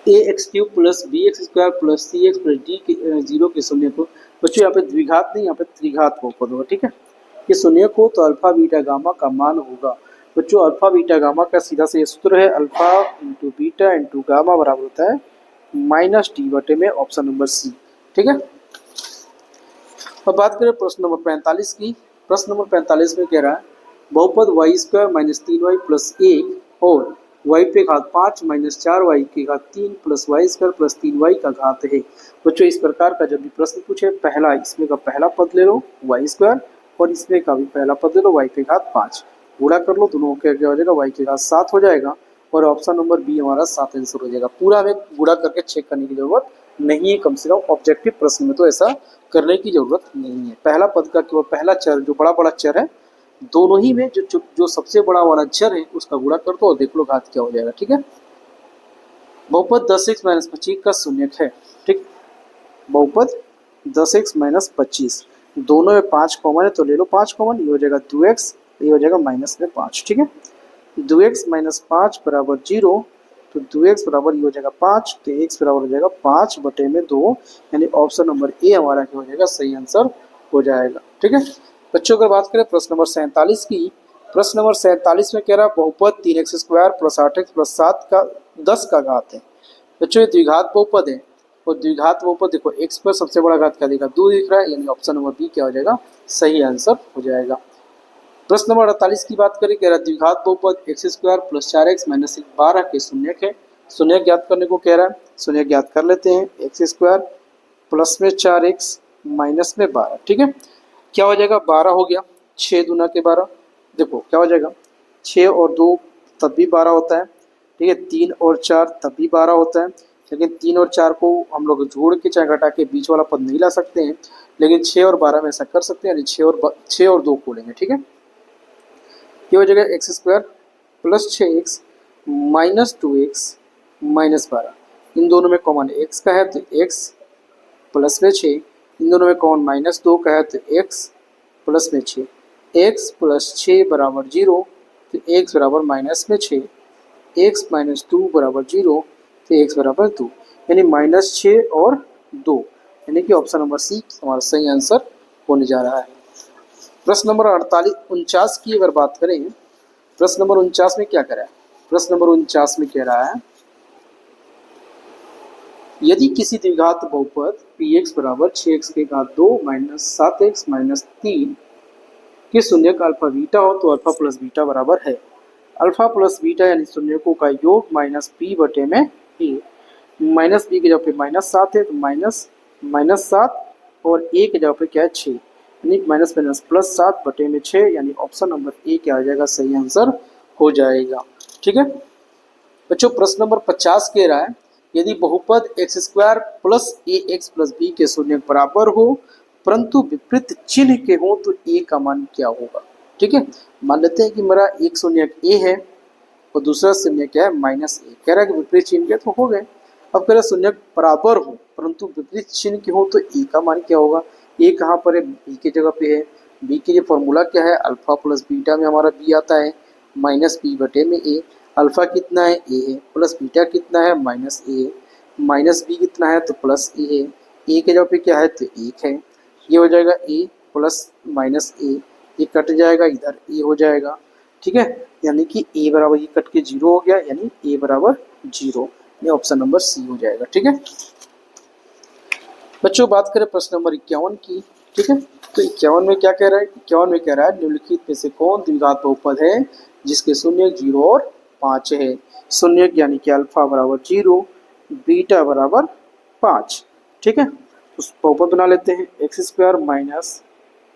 ax³ plus bx² plus cx plus d के 0 के शून्य को, बच्चों यहाँ पे द्विघात नहीं, यहाँ पे त्रिघात बहुपद होगा। ठीक है, ये शून्य को तो अल्फा बीटा गामा का मान होगा। बच्चों, अल्फा बीटा गामा का सीधा से सूत्र है alpha into beta into gamma बराबर होता है -d में, ऑप्शन नंबर सी। ठीक है, अब बात करें प्रश्न नंबर 45 की। प्रश्न नंबर 45 में कह रहा है बहुपद y² - 3y प्लस 1 और y पे घात 5 - 4y के घात 3 प्लस y² प्लस 3y का घात है। बच्चों, इस प्रकार का जब भी प्रश्न पूछे, पहला इसमें का पहला पद ले लो y² और इसमें का भी पहला पद ले लो y पे घात 5, गुणा कर लो, दोनों का क्या हो जाएगा, y के घात 7 हो जाएगा, और ऑप्शन नंबर बी हमारा 7 आंसर हो जाएगा। पूरा हमें गुणा करके चेक करने की जरूरत नहीं है, कम से कम ऑब्जेक्टिव प्रश्न में तो ऐसा करने की जरूरत नहीं है। पहला पद का केवल पहला चर, जो बड़ा बड़ा चर है, दोनों ही में जो सबसे बड़ा वाला चर है उसका गुणा कर दो और देख लो घात क्या हो जाएगा। ठीक है, बहुपद 10x - 25 का शून्यक है। ठीक, बहुपद 10x - 25, दोनों में 5 कॉमन है, तो ले लो 5 कॉमन, ये हो जाएगा 2x, ये हो जाएगा -5। ठीक है, 2x - 5 बराबर 0, तो 2x बराबर ये हो जाएगा 5, तो x बराबर हो जाएगा 5/2, यानी ऑप्शन नंबर ए हमारा क्या हो जाएगा, सही आंसर हो जाएगा। ठीक है बच्चों, अगर बात करें प्रश्न नंबर 47 की, प्रश्न नंबर 47 में कह रहा है बहुपद 3x² प्लस 8x प्लस 7 का 10 का घात है। बच्चों, ये द्विघात बहुपद है, और द्विघात बहुपद देखो x पर सबसे बड़ा घात क्या देगा, 2 दिख रहा है, यानी ऑप्शन नंबर बी क्या हो जाएगा, सही आंसर हो जाएगा। प्रश्न नंबर 48 की बात करें, कह रहा है द्विघात बहुपद x² प्लस 4x माइनस 12 के शून्यक है। शून्यक ज्ञात करने को कह रहा है, शून्यक ज्ञात कर लेते हैं, x² प्लस में 4x माइनस में 12। ठीक है, क्या हो जाएगा, 12 हो गया, 6 दूना के 12, देखो क्या हो जाएगा, 6 और 2 तब भी 12 होता है। ठीक है, 3 और 4 तब भी 12 होता है, लेकिन 3 और 4 को हम लोग जोड़ के चाहे घटा के बीच वाला पद नहीं ला सकते हैं, लेकिन 6 और 12 में ऐसा कर सकते हैं, यानी 6 और 2 को लेंगे। ठीक है, ये हो जाएगा x² plus 6x minus 2x minus 12, इन दोनों में कॉमन x का है तो x प्लस में 6, इन दोनों में कॉमन -2 का है तो x प्लस में 6, x प्लस 6 बराबर 0, तो x बराबर -6, x माइनस 2 बराबर 0, तो x बराबर 2, यानी -6 और 2, यानी कि ऑप्शन नंबर सी हमारा सही आंसर होने जा रहा है। प्रश्न नंबर 49 की अगर बात करें, प्रश्न नंबर 49 में क्या कह रहा है, प्रश्न नंबर 49 में कह रहा है यदि किसी द्विघात बहुपद px बराबर 6x के घात 2 माइनस 7x माइनस 3 के शून्यक अल्फा बीटा हो तो अल्फा प्लस बीटा बराबर है। अल्फा प्लस बीटा यानी शून्यकों का योग माइनस पी बटे में ए, माइनस बी के जगह पे -7 है तो -7 और ए के जगह पे क्या है 6, यानी माइनस माइनस प्लस 7 बटे में 6, यानी ऑप्शन नंबर ए क्या आ जाएगा, सही आंसर हो जाएगा। ठीक है बच्चों, प्रश्न नंबर 50 कह रहा है यदि बहुपद x² plus ax plus B के शून्यक बराबर हो परंतु विपरीत चिन्ह के हो तो ए का मान क्या होगा। ठीक है, मान लेते हैं कि मेरा एक शून्य ए है और दूसरा शून्य क्या है माइनस ए, कह रहा है कि विपरीत चिन्ह के तो हो गए। अब कह रहा शून्य बराबर हो परंतु विपरीत चिन्ह के हो तो ए का मान क्या होगा। ए कहाँ पर है, बी की जगह पे है। बी के लिए फॉर्मूला क्या है, अल्फा प्लस बीटा में हमारा बी आता है माइनस बी बटे में ए। अल्फा कितना है, ए है, प्लस बीटा कितना है माइनस ए, माइनस बी कितना है तो प्लस ए है। ए के जगह पे क्या है तो एक है, ये हो जाएगा ए प्लस माइनस ए, ये कट जाएगा इधर ए हो जाएगा। ठीक है, यानी कि ए बराबर ये कट के जीरो हो गया, यानी ए बराबर जीरो, ये ऑप्शन नंबर सी हो जाएगा। ठीक है बच्चों, बात करें प्रश्न नंबर 51 की। ठीक है, तो 51 में क्या कह रहा है, 51 में कह रहा है निम्नलिखित में से कौन द्विघात बहुपद है जिसके शून्य 0 और 5 है। शून्य यानी कि अल्फा बराबर 0, बीटा बराबर 5। ठीक है, उस बहुपद बना लेते हैं, x square minus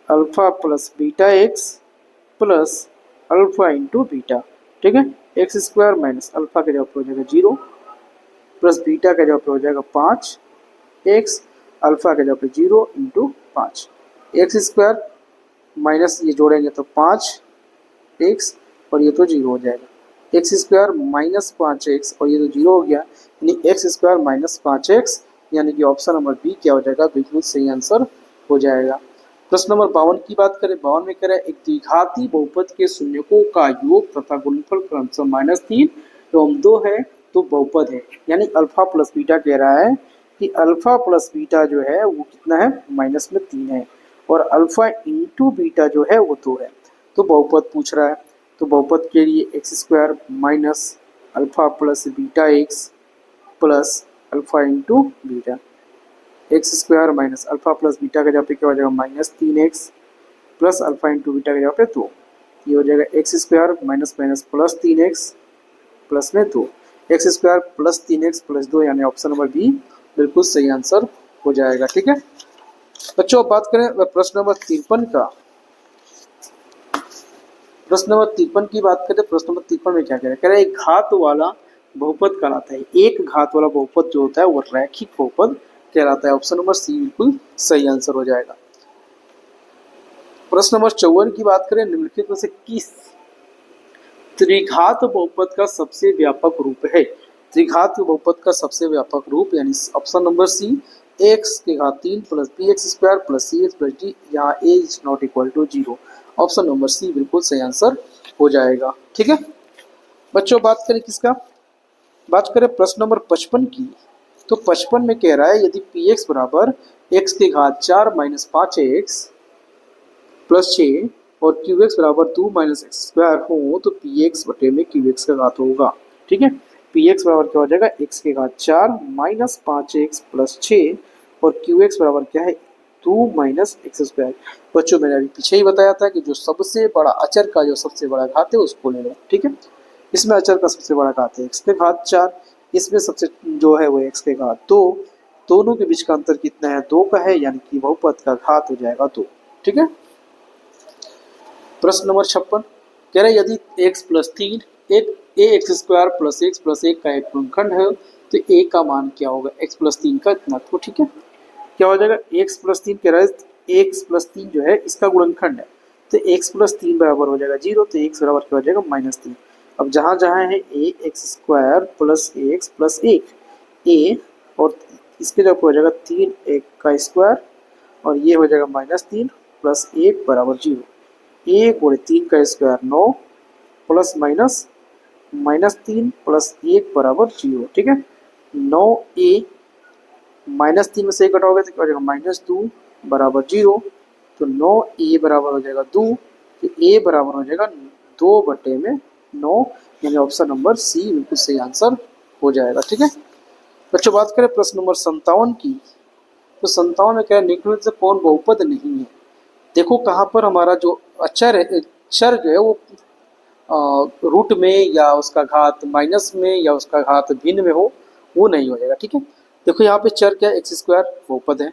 alpha plus beta x plus alpha into beta. ठीक है, एक्स स्क्वायर माइनस अल्फा के जगह पे हो जाएगा 0 प्लस बीटा के जगह पे हो जाएगा 5 एक्स, अल्फा के जगह पे 0 इंटू 5, एक्स स्क्वायर माइनस ये जोड़ेंगे तो 5 एक्स और ये तो 0 हो जाएगा, एक्स स्क्वायर माइनस 5 एक्स और ये तो 0 हो गया, यानी एक्स स्क्वायर माइनस 5 एक्स, यानी कि ऑप्शन नंबर बी क्या हो जाएगा, बिल्कुल सही आंसर हो जाएगा। प्रश्न नंबर 52 की बात करें, 52 में कह रहा है एक द्विघाती बहुपद के शून्यकों का योग तथा गुणनफल क्रमशः -3 एवं 2 है तो बहुपद है। यानी अल्फा प्लस बीटा कह रहा है कि अल्फा प्लस बीटा जो है वो कितना है -3 है और अल्फा इंटू बीटा जो है वो 2 है, तो बहुपद पूछ रहा है। तो बहुपद के लिए x square minus alpha plus beta x plus alpha into beta, x square minus alpha plus beta का जगह पे क्या हो जाएगा -3x plus alpha into beta के जगह पे 2, ये हो जाएगा x square minus minus plus 3x plus में 2, x square plus 3x plus 2, यानी ऑप्शन नंबर बी बिल्कुल सही आंसर हो जाएगा। ठीक है बच्चों, अब बात करें प्रश्न नंबर 53 का। प्रश्न नंबर 53 की बात करें, प्रश्न नंबर 53 में क्या कह रहा है, एक घात वाला बहुपद कहलाता है। एक घात वाला बहुपद जो होता है वो रैखिक बहुपद कहलाता है। ऑप्शन नंबर सी बिल्कुल सही आंसर हो जाएगा। प्रश्न नंबर 54 की बात करें, निम्नलिखित में से किस त्रिघात बहुपद का सबसे व्यापक रूप है। त्रिघात बहुपद का सबसे व्यापक रूप यानी ऑप्शन नंबर सी एक्स के घात 3 plus b x square plus c x plus d, यहाँ a is not equal to 0, option number c बिल्कुल सही आंसर हो जाएगा। ठीक है बच्चों, बात करें किसका, बात करें प्रश्न नंबर 55 की। तो 55 में कह रहा है यदि पी एक्स बराबर एक्स के घात 4 माइनस 5 एक्स प्लस 6 और क्यू एक्स बराबर 2 माइनस एक्स स्क्वायर हो तो पी एक्स बटे में क्यू एक्स का घात होगा। ठीक है, पी एक्स बराबर क्या हो जाएगा, एक्स के घात 4 माइनस 5 एक्स प्लस 6 और क्यू एक्स बराबर क्या है 2 माइनस एक्स स्क्वायर। बच्चों मैंने अभी पीछे ही बताया था कि जो सबसे बड़ा अचर का जो सबसे बड़ा घात है उसको ले लो। ठीक है, इसमें अचर का सबसे बड़ा घात है एक्स के घात 4, इसमें सबसे जो है वो एक्स के घात 2, दोनों के बीच का अंतर कितना है 2 का है, यानी कि बहुपद का घात हो जाएगा 2। ठीक है, प्रश्न नंबर 56 कह रहे यदि x प्लस 3 एक ए एक्स स्क्वायर प्लस एक का एक गुणनखंड है तो a का मान क्या होगा, x प्लस 3 का इतना। तो ठीक है, क्या हो जाएगा x प्लस 3 कह रहा है x प्लस 3 जो है इसका गुणनखंड है तो x प्लस 3 बराबर हो जाएगा 0, तो x बराबर क्या हो जाएगा -3। अब जहाँ जहाँ है a x square plus x plus 1 a और इसके जगह हो जाएगा 3 एक का स्क्वायर और ये हो जाएगा -3 प्लस 1 बराबर 0, 1 और 3 का स्क्वायर 9 प्लस माइनस -3 प्लस 1 बराबर 0। ठीक है, 9a -3 में से घटाओगे तो क्या हो जाएगा -2 बराबर 0, तो 9a बराबर हो जाएगा 2, तो a बराबर हो जाएगा 2 बटे में 9, यानी ऑप्शन नंबर सी बिल्कुल सही आंसर हो जाएगा। ठीक है बच्चों, बात करें प्रश्न नंबर 57 की। तो 57 में क्या है, निम्नलिखित से कौन बहुपद नहीं है। देखो कहाँ पर हमारा जो अक्षर है, अक्षर जो है वो रूट में या उसका घात माइनस में या उसका घात भिन्न में हो, वो नहीं हो जाएगा। ठीक है, देखो यहाँ पे चर क्या है, एक्स स्क्वायर बहुपद है,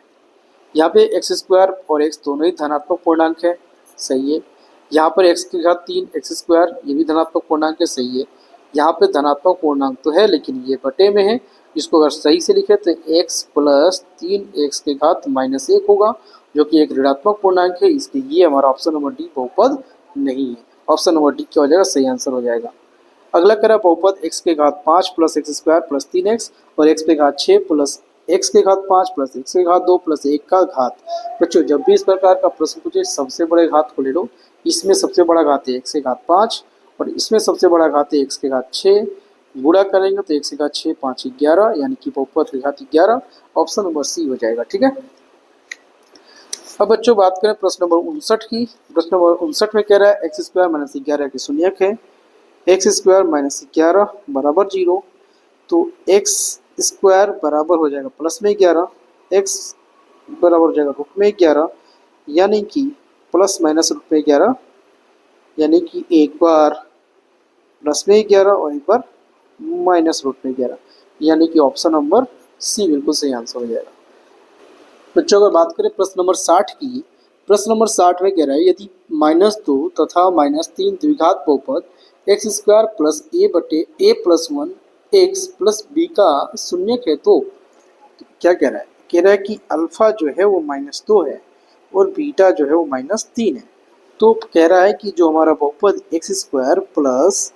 यहाँ पे एक्स स्क्वायर और एक्स दोनों ही धनात्मक पूर्णांक है, सही है। यहाँ पर एक्स के घात 3 एक्स स्क्वायर ये भी धनात्मक पूर्णांक है, सही है। यहाँ पे धनात्मक पूर्णांक तो है लेकिन ये बटे में है, इसको अगर सही से लिखे तो एक्स प्लस 3 एक्स के घात -1 होगा जो कि एक ऋणात्मक पूर्णांक है, इसलिए ये हमारा ऑप्शन नंबर डी बहुपद नहीं है। ऑप्शन नंबर डी क्या हो जाएगा, सही आंसर हो जाएगा। अगला कह रहा है बहुपद x के घात 5 plus x square plus 3x और x के घात 6 प्लस x के घात 5 प्लस x के घात 2 प्लस 1 का घात। बच्चों जब भी इस प्रकार का प्रश्न पूछे सबसे बड़े घात को ले लो। इसमें सबसे बड़ा घात है x के घात 5 और इसमें सबसे बड़ा घात है x के घात 6। गुणा करेंगे तो x के घात 6 5 11, यानी कि बहुपद के घात 11। ऑप्शन नंबर सी हो जाएगा। ठीक है। अब बच्चों बात करें प्रश्न नंबर 59 की। प्रश्न नंबर 59 में कह रहा है एक्स स्क्वायर माइनस 11 की शून्यक है। एक्स स्क्वायर माइनस 11 बराबर 0, तो एक्स स्क्वायर बराबर हो जाएगा प्लस में 11, एक्स बराबर हो जाएगा रूट में 11, यानी कि प्लस माइनस रूट में 11, यानी कि एक बार प्लस में 11 और एक बार माइनस रूट में 11, यानी कि ऑप्शन नंबर सी बिल्कुल सही आंसर हो जाएगा। बच्चों अगर बात करें प्रश्न नंबर 60 की। प्रश्न नंबर 60 में कह रहा है यदि -2 तथा -3 द्विघात बहुपद एक्स स्क्वायर प्लस ए बटे ए प्लस 1 एक्स प्लस बी का शून्यक है तो क्या कह रहा है? कह रहा है कि अल्फा जो है वो -2 है और बीटा जो है वो -3 है। तो कह रहा है कि जो हमारा बहुपद एक्स स्क्वायर प्लस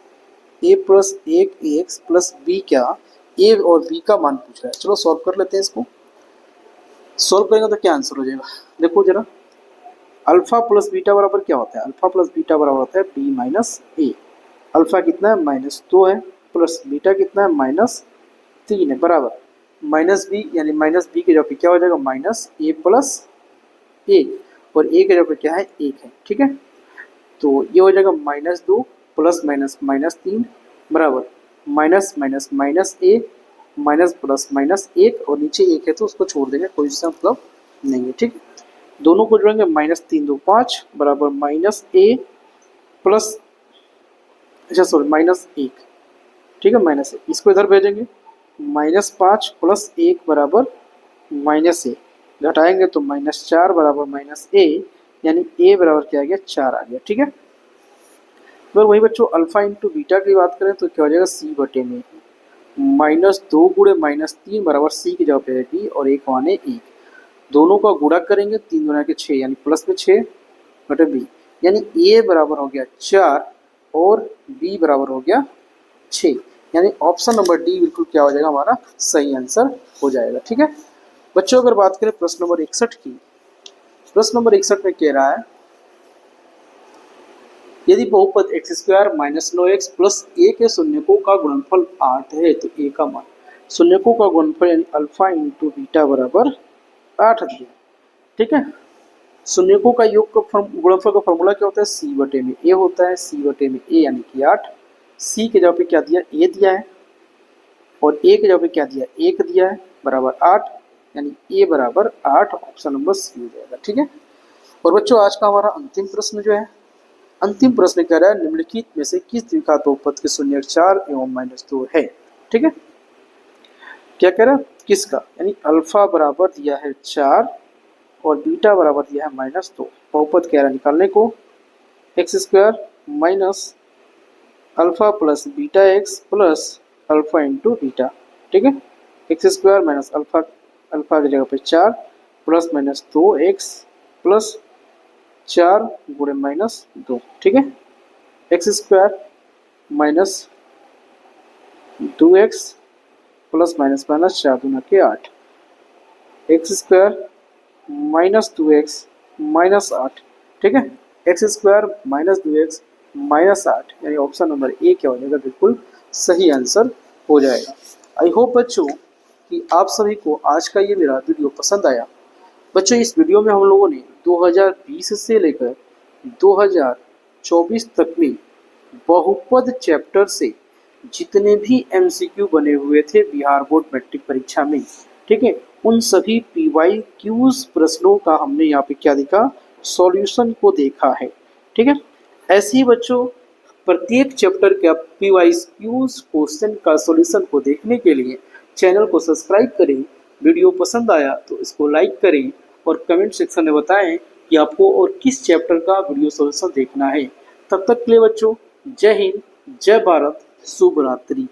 ए प्लस 1 एक्स प्लस बी का ए और बी का मान पूछ रहा है। चलो सॉल्व कर लेते हैं इसको। सॉल्व करेंगे तो क्या आंसर हो जाएगा, देखो जरा। अल्फा प्लस बीटा बराबर क्या होता है? अल्फा प्लस बीटा बराबर होता है बी माइनस ए। अल्फा कितना है? -2 है, प्लस बीटा कितना है? -3 है, बराबर माइनस बी, यानी माइनस बी के जगह पे क्या हो जाएगा? माइनस ए प्लस ए, और ए के जगह पे क्या है? 1 है। ठीक है, तो ये हो जाएगा -2 प्लस माइनस -3 बराबर माइनस माइनस माइनस ए माइनस प्लस माइनस 1, और नीचे 1 है तो उसको छोड़ देंगे, कोई इसका मतलब नहीं है। ठीक, दोनों को जोड़ेंगे -3 2 5 बराबर माइनस ए प्लस, अच्छा सॉरी -1। ठीक है, -1 इसको इधर भेजेंगे, -5 प्लस 1 बराबर -a, घटाएंगे तो -4 बराबर -a, यानी a बराबर क्या आ गया? 4 आ गया। ठीक है, अगर वही बच्चों अल्फा इंटू बीटा की बात करें तो क्या हो जाएगा? c बटे में -2 गुणे -3 बराबर c की जगह पे है b और 1 माने 1। दोनों का गुणा करेंगे 3 गुना के 6, यानी प्लस में 6 बटे b, यानी a बराबर हो गया 4 और b बराबर हो गया 6, यानी ऑप्शन नंबर डी बिल्कुल क्या हो जाएगा? हमारा सही आंसर हो जाएगा। ठीक है बच्चों, अगर बात करें प्रश्न नंबर 61 की। प्रश्न नंबर 61 में कह रहा है यदि बहुपद एक्स स्क्वायर -9x प्लस ए के शून्यकों का गुणनफल 8 है तो ए का मान। शून्यकों का गुणनफल यानी अल्फा इंटू बीटा बराबर 8 दिया। ठीक है, शून्यकों का योग का गुणनफल का फॉर्मूला क्या होता है? सी बटे में ए होता है, सी बटे में ए यानी कि 8। सी के जगह पे क्या दिया? ए दिया है, और ए के जगह पे क्या दिया? 1 दिया है, बराबर 8, यानी ए बराबर 8, ऑप्शन नंबर सी हो जाएगा। ठीक है, और बच्चों आज का हमारा अंतिम प्रश्न जो है, अंतिम प्रश्न कह रहा है निम्नलिखित में से किस द्विघात बहुपद के शून्यक 4 एवं -2 है? ठीक है, क्या कह रहा है? किसका? यानी अल्फा बराबर दिया है 4 और बीटा बराबर दिया है -2। बहुपद कह रहा है निकालने को x square minus alpha plus beta x plus alpha into beta. ठीक है, x square minus alpha, alpha की जगह पे 4 प्लस माइनस 2x प्लस 4 गुणे -2। ठीक है, x square minus 2x plus minus minus 4 दूना के 8, x square minus 2x minus 8। ठीक है, x square minus 2x minus 8, यानी ऑप्शन नंबर ए क्या हो जाएगा? बिल्कुल सही आंसर हो जाएगा। आई होप बच्चों कि आप सभी को आज का ये मेरा वीडियो पसंद आया। बच्चों इस वीडियो में हम लोगों ने 2020 से लेकर 2024 तक में बहुपद चैप्टर से जितने भी MCQ बने हुए थे बिहार बोर्ड मैट्रिक परीक्षा में, ठीक है, उन सभी PYQs प्रश्नों का हमने यहाँ पे क्या देखा? सॉल्यूशन को देखा है। ठीक है, ऐसे ही बच्चों प्रत्येक चैप्टर के PYQs क्वेश्चन का सॉल्यूशन को देखने के लिए चैनल को सब्सक्राइब करें। वीडियो पसंद आया तो इसको लाइक करें और कमेंट सेक्शन में बताएं कि आपको और किस चैप्टर का वीडियो सॉल्यूशन देखना है। तब तक के लिए बच्चों जय हिंद, जय भारत, शुभ रात्रि।